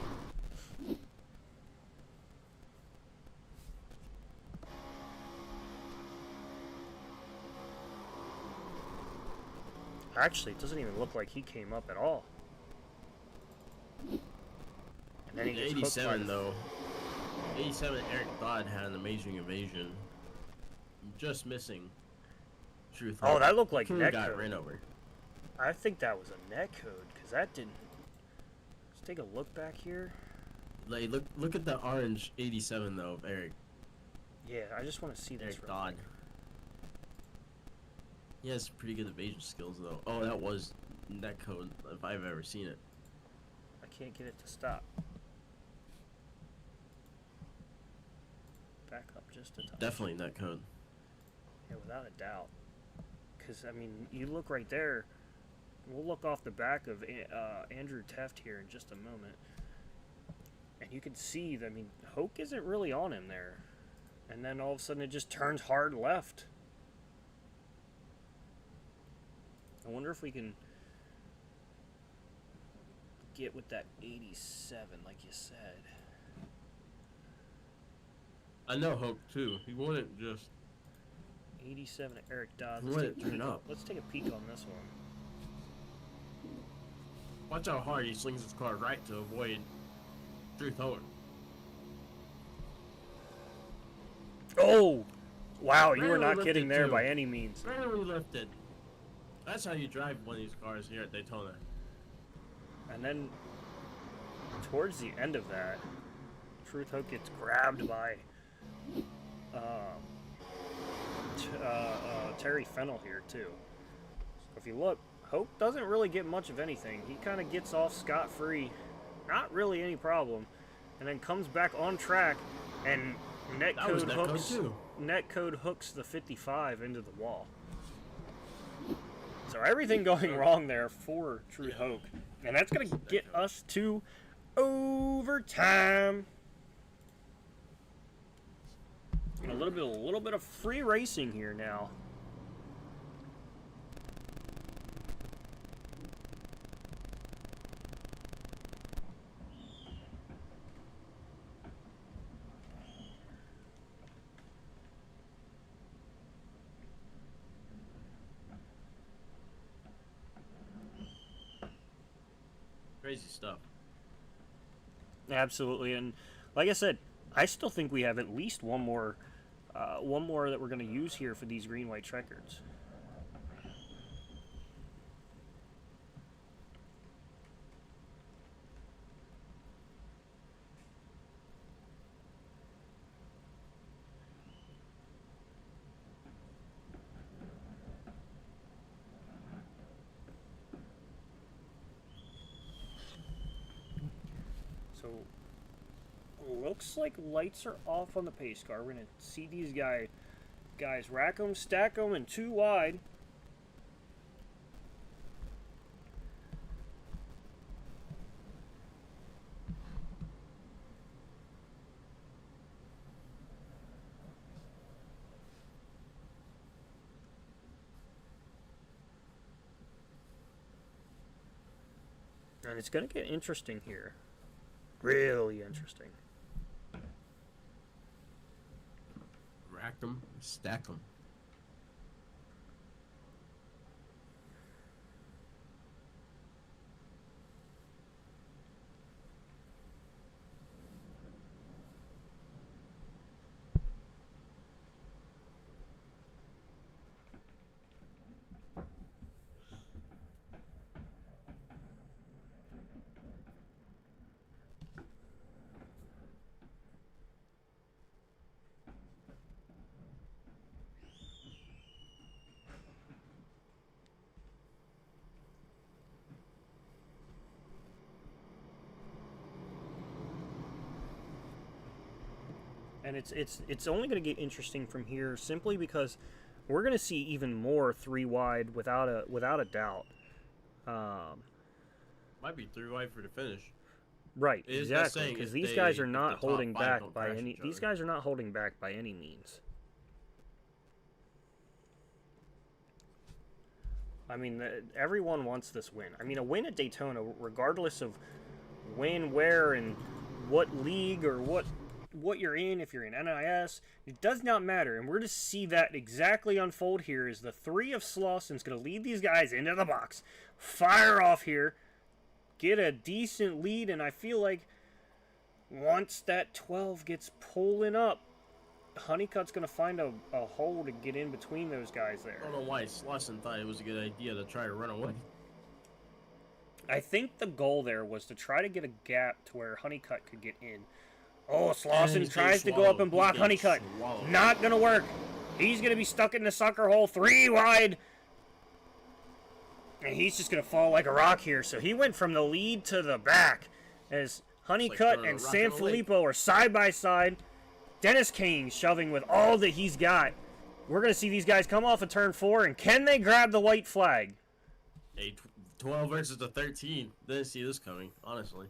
Actually, it doesn't even look like he came up at all. And then he gets 87 though. 87 Eric Dodd had an amazing evasion. Just missing. Truth. Oh, that looked like net got code. ran over. I think that was a net code because that didn't. Let's take a look back here. Like, look at the orange 87 though of Eric. Yeah, I just want to see this. Eric Dodd. He has pretty good evasion skills though. Oh, that was net code if I've ever seen it. I can't get it to stop. Back up just a touch. Definitely net code. Yeah, without a doubt. Because, I mean, you look right there. We'll look off the back of Andrew Teft here in just a moment. And you can see, I mean, Hoke isn't really on him there. And then all of a sudden it just turns hard left. I wonder if we can get with that 87, like you said. I know Hope too. He wouldn't just 87 at Eric Dodd. turn up. Let's take a peek on this one. Watch how hard he slings his car right to avoid Truth Hope. Oh! Wow, you were Barely not kidding lifted, there too. by any means. Barely lifted. That's how you drive one of these cars here at Daytona. And then, towards the end of that, Truth Hope gets grabbed by Terry Fennell here, too. So if you look, Hope doesn't really get much of anything. He kind of gets off scot-free. Not really any problem. And then comes back on track, and netcode hooks the 55 into the wall. So everything going wrong there for Truth Hope. And that's going to get us to overtime. And a little bit of free racing here now. crazy stuff. Absolutely, and like I said, I still think we have at least one more that we're going to use here for these green-white checkers. So, looks like lights are off on the pace car. We're going to see these guys rack them, stack them, and 2 wide. And it's going to get interesting here. Really interesting. Rack them, stack them. And it's only going to get interesting from here simply because we're going to see even more 3 wide without a doubt. Might be 3 wide for the finish. Right, It is exactly, saying because if these they- guys are if not the top holding 5 back don't by crash any. each These other. guys are not holding back by any means. I mean, everyone wants this win. I mean, a win at Daytona, regardless of when, where, and what league or what you're in, if you're in NIS, it does not matter. And we're to see that exactly unfold here as the 3 of Slauson's going to lead these guys into the box. Fire off here. Get a decent lead, and I feel like once that 12 gets pulling up, Honeycutt's going to find a hole to get in between those guys there. I don't know why Slauson thought it was a good idea to try to run away. I think the goal there was to try to get a gap to where Honeycutt could get in. Oh, Slauson he's tries to getting go up swallowed. and block He's getting Honeycutt. swallowed. Not going to work. He's going to be stuck in the sucker hole 3 wide. And he's just going to fall like a rock here. So he went from the lead to the back as Honeycutt throwing a and rock in a lake. Sanfilippo are side by side. Dennis Kane shoving with all that he's got. We're going to see these guys come off of turn 4, and can they grab the white flag? Hey, 12 versus the 13. Didn't see this coming, honestly.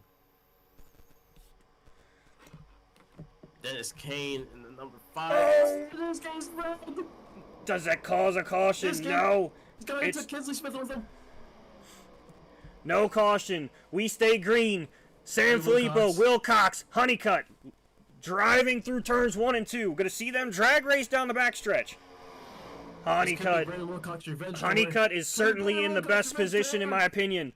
Dennis Kane in the number 5. Oh! This guy's red. Does that cause a caution? This guy- No. He's going It's- into Kinsley Smith with him. No caution. We stay green. Sanfilippo, Wilcox. Wilcox, Honeycutt. Driving through turns 1 and 2. Gonna see them drag race down the backstretch. Honeycutt. Honeycutt is certainly in the best position in my opinion.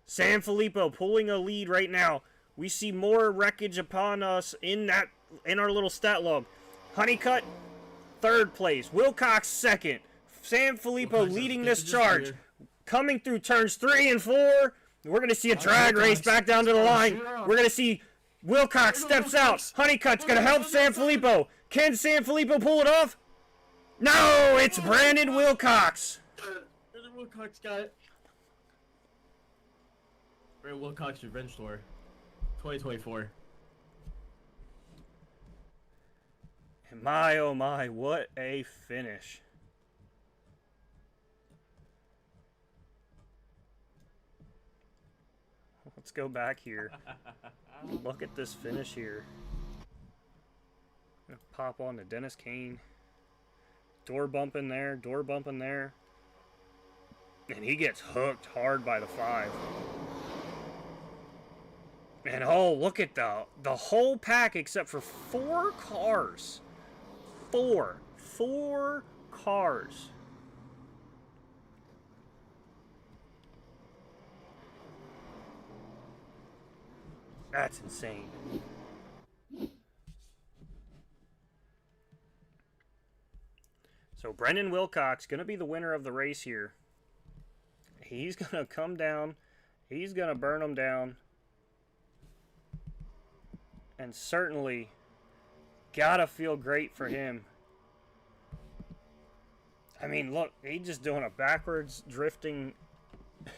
Sanfilippo pulling a lead right now. We see more wreckage upon us in our little stat log. Honeycutt, 3rd place. Wilcox, 2nd. Sanfilippo leading this charge. Coming through turns 3 and 4. We're going to see a drag race back down to the line. We're going to see Wilcox steps out. Honeycutt's going to help Sanfilippo. Can Sanfilippo pull it off? No, it's Brandon Wilcox. Brandon Wilcox got it. Brandon Wilcox Revenge Tour 2024. And my, oh my, what a finish. Let's go back here. Look at this finish here. Gonna pop on to Dennis Kane. Door bumping there, door bumping there. And he gets hooked hard by the 5. And oh, look at the whole pack except for 4 cars. 4 cars. That's insane. So Brendan Wilcox going to be the winner of the race here. He's going to come down. He's going to burn them down. And certainly got to feel great for him. I mean, look, he's just doing a backwards drifting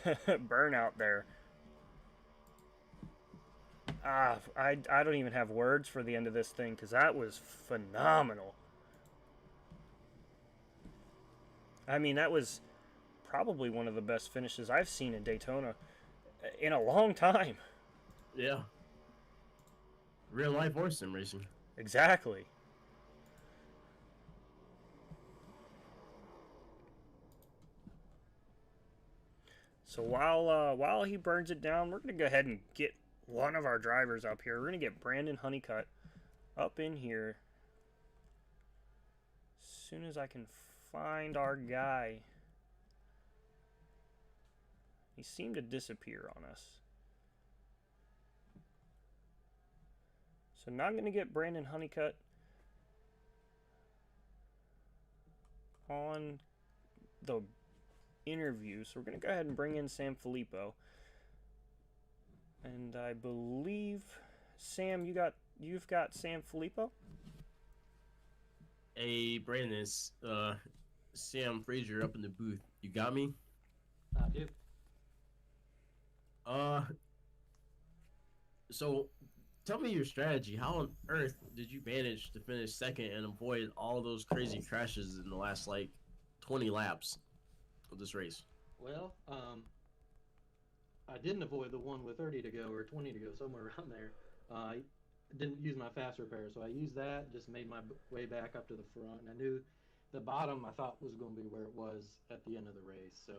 burnout there. I don't even have words for the end of this thing because that was phenomenal. I mean, that was probably one of the best finishes I've seen in Daytona in a long time. Yeah. Real life or sim racing. Exactly. So while he burns it down, we're going to go ahead and get one of our drivers up here. We're going to get Brandon Honeycutt up in here as soon as I can find our guy. He seemed to disappear on us. So now I'm going to get Brandon Honeycutt on the interview. So we're going to go ahead and bring in Sam Filippo. And I believe, Sam, you've got Sam Filippo? Hey, Brandon, it's Sam Frazier up in the booth. You got me? I do. So tell me your strategy. How on earth did you manage to finish second and avoid all those crazy crashes in the last, like, 20 laps of this race? Well, I didn't avoid the one with 30 to go or 20 to go, somewhere around there. I didn't use my fast repair, so I used that, just made my way back up to the front. And I knew the bottom I thought was going to be where it was at the end of the race. So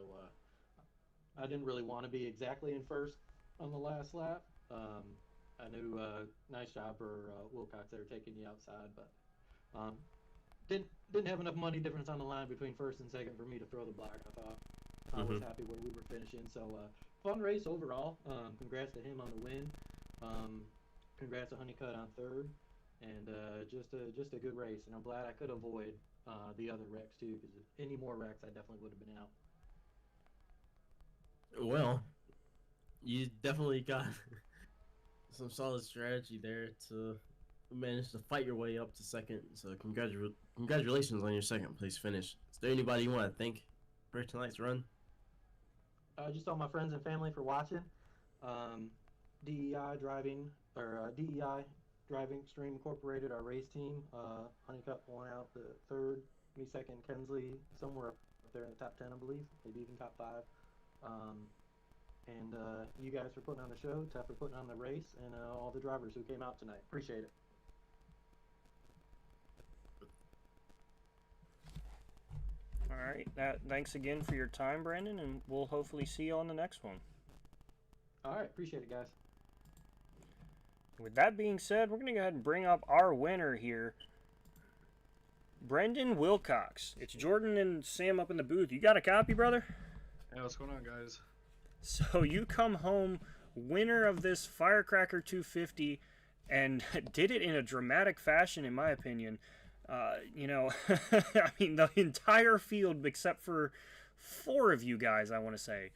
I didn't really want to be exactly in first on the last lap. I knew nice job for Wilcox there taking you outside, but didn't have enough money difference on the line between first and second for me to throw the block. I was happy where we were finishing. So fun race overall. Congrats to him on the win. Congrats to Honeycutt on third, and just a good race. And I'm glad I could avoid the other wrecks too, because if any more wrecks, I definitely would have been out. Well, you definitely got some solid strategy there to manage to fight your way up to second. So congratulations on your second place finish. Is there anybody you want to thank for tonight's run? Just all my friends and family for watching. DEI Driving Extreme Incorporated, our race team. Honeycutt won out the third, me second, Kensley somewhere up there in the top 10, I believe, maybe even top 5. And you guys for putting on the show, Tough for putting on the race, and all the drivers who came out tonight. Appreciate it. All right. Thanks again for your time, Brandon, and we'll hopefully see you on the next one. All right, appreciate it, guys. With that being said, we're going to go ahead and bring up our winner here, Brendan Wilcox. It's Jordan and Sam up in the booth. You got a copy, brother? Yeah, what's going on, guys? So you come home winner of this Firecracker 250 and did it in a dramatic fashion, in my opinion. I mean, the entire field, except for 4 of you guys, I want to say,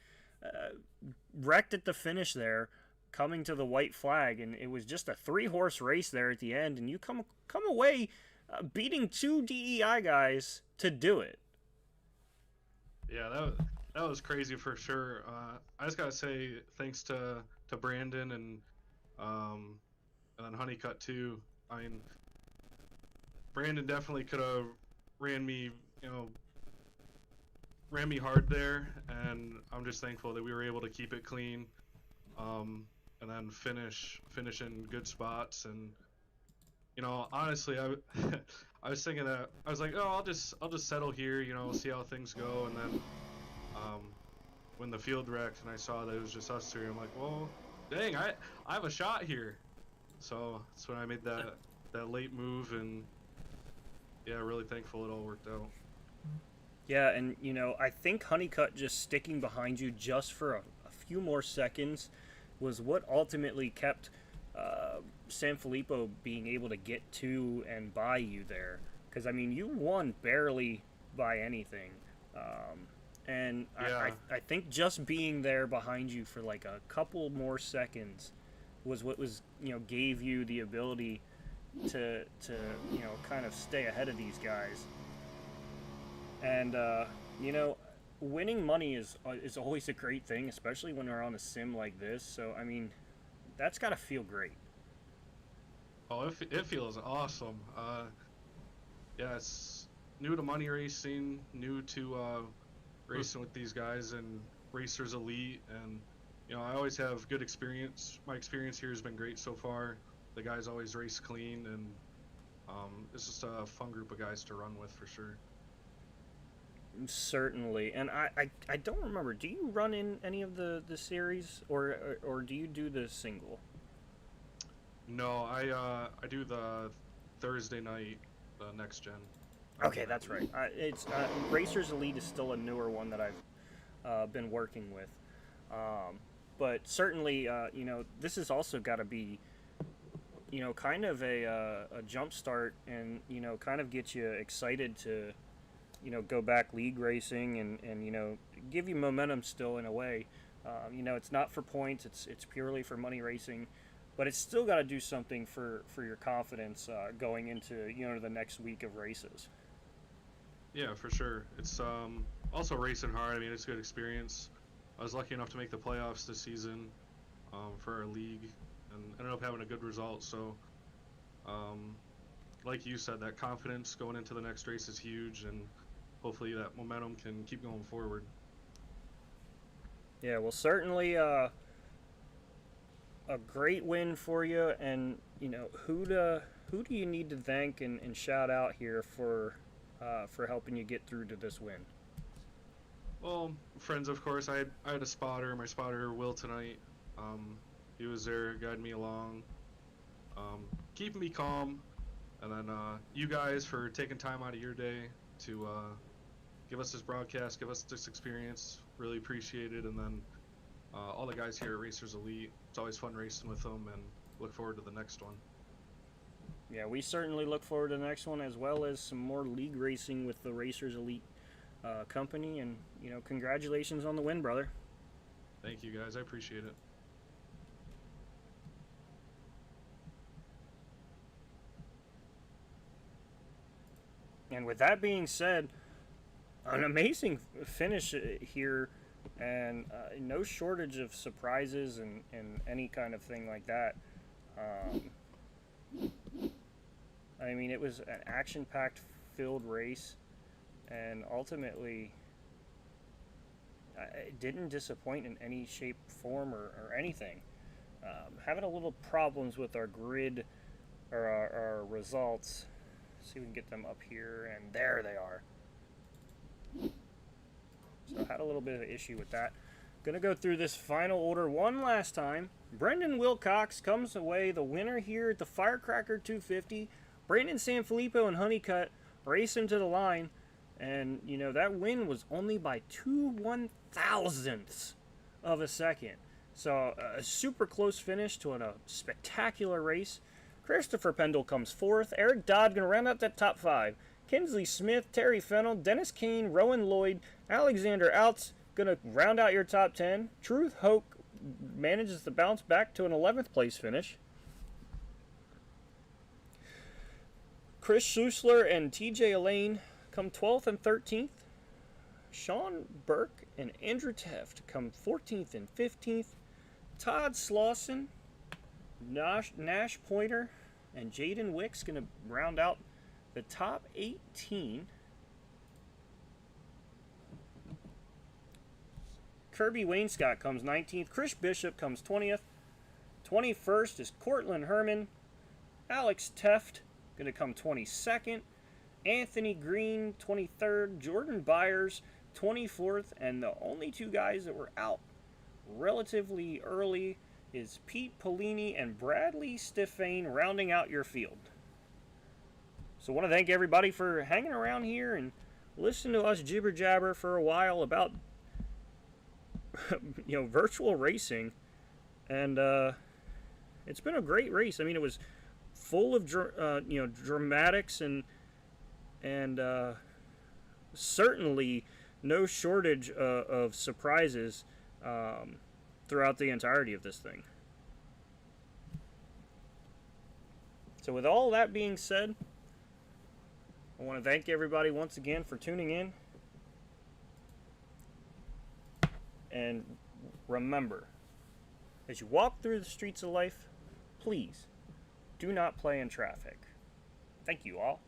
wrecked at the finish there, coming to the white flag, and it was just a 3-horse race there at the end, and you come away beating 2 DEI guys to do it. Yeah, that was crazy for sure. I just gotta say thanks to Brandon and then Honeycutt too. I mean, Brandon definitely could have ran me hard there, and I'm just thankful that we were able to keep it clean, and then finish in good spots. And honestly, I was thinking that I was like, oh, I'll just settle here, see how things go. And then when the field wrecked and I saw that it was just us 3, I'm like, well, dang, I have a shot here. So that's when I made that late move, and yeah, really thankful it all worked out. Yeah, and I think Honeycutt just sticking behind you just for a few more seconds was what ultimately kept San Filippo being able to get to and by you there, because I mean you won barely by anything, and Yeah. I think just being there behind you for like a couple more seconds was what was gave you the ability to kind of stay ahead of these guys, and winning money is always a great thing, especially when we're on a sim like this. So I mean, that's got to feel great. Oh, it feels awesome. Yeah, it's new to money racing, new to racing with these guys and Racers Elite, and I always have good experience. My experience here has been great so far. The guys always race clean, and it's just a fun group of guys to run with for sure. Certainly, and I don't remember. Do you run in any of the series, or do you do the single? No, I do the Thursday night, the next gen. Okay, that's right. It's Racers Elite is still a newer one that I've been working with, but certainly this has also got to be kind of a jump start, and kind of get you excited to go back league racing, and give you momentum still in a way. It's not for points, it's purely for money racing, but it's still got to do something for your confidence going into the next week of races. Yeah, for sure. It's also racing hard. I mean, it's a good experience. I was lucky enough to make the playoffs this season for our league, and ended up having a good result. So, like you said, that confidence going into the next race is huge, and hopefully that momentum can keep going forward. Yeah, well, certainly a great win for you, and who do you need to thank and shout out here for helping you get through to this win? Well, friends, of course. I had a spotter. My spotter, Will, tonight. He was there, guiding me along, keeping me calm, and then you guys for taking time out of your day to give us this broadcast, give us this experience. Really appreciate it. And then all the guys here at Racers Elite. It's always fun racing with them, and look forward to the next one. Yeah, we certainly look forward to the next one, as well as some more league racing with the Racers Elite company. And congratulations on the win, brother. Thank you, guys. I appreciate it. And with that being said, an amazing finish here, and no shortage of surprises and any kind of thing like that. I mean, it was an action-packed filled race, and ultimately it didn't disappoint in any shape, form, or anything. Having a little problems with our grid or our results. See if we can get them up here, and there they are. So I had a little bit of an issue with that. Gonna go through this final order one last time. Brendan Wilcox comes away the winner here at the Firecracker 250. Brandon Sanfilippo and Honeycutt race him to the line, and that win was only by 2/1000ths of a second. So a super close finish to a spectacular race. Christopher Pendle comes fourth. Eric Dodd going to round out that top five. Kinsley Smith, Terry Fennell, Dennis Kane, Rowan Lloyd, Alexander Outs going to round out your top 10. Truth Hoke manages to bounce back to an 11th place finish. Chris Schusler and TJ Elaine come 12th and 13th. Sean Burke and Andrew Teft come 14th and 15th. Todd Slauson, Nash Pointer, and Jaden Wicks going to round out the top 18. Kirby Wainscott comes 19th. Chris Bishop comes 20th. 21st is Cortland Herman. Alex Teft going to come 22nd. Anthony Green 23rd. Jordan Byers 24th. And the only two guys that were out relatively early is Pete Polini and Bradley Stiffane rounding out your field. So I want to thank everybody for hanging around here and listening to us jibber jabber for a while about virtual racing, and It's been a great race. I mean, it was full of dramatics and certainly no shortage of surprises throughout the entirety of this thing. So with all that being said, I want to thank everybody once again for tuning in. And remember, as you walk through the streets of life, please do not play in traffic. Thank you all.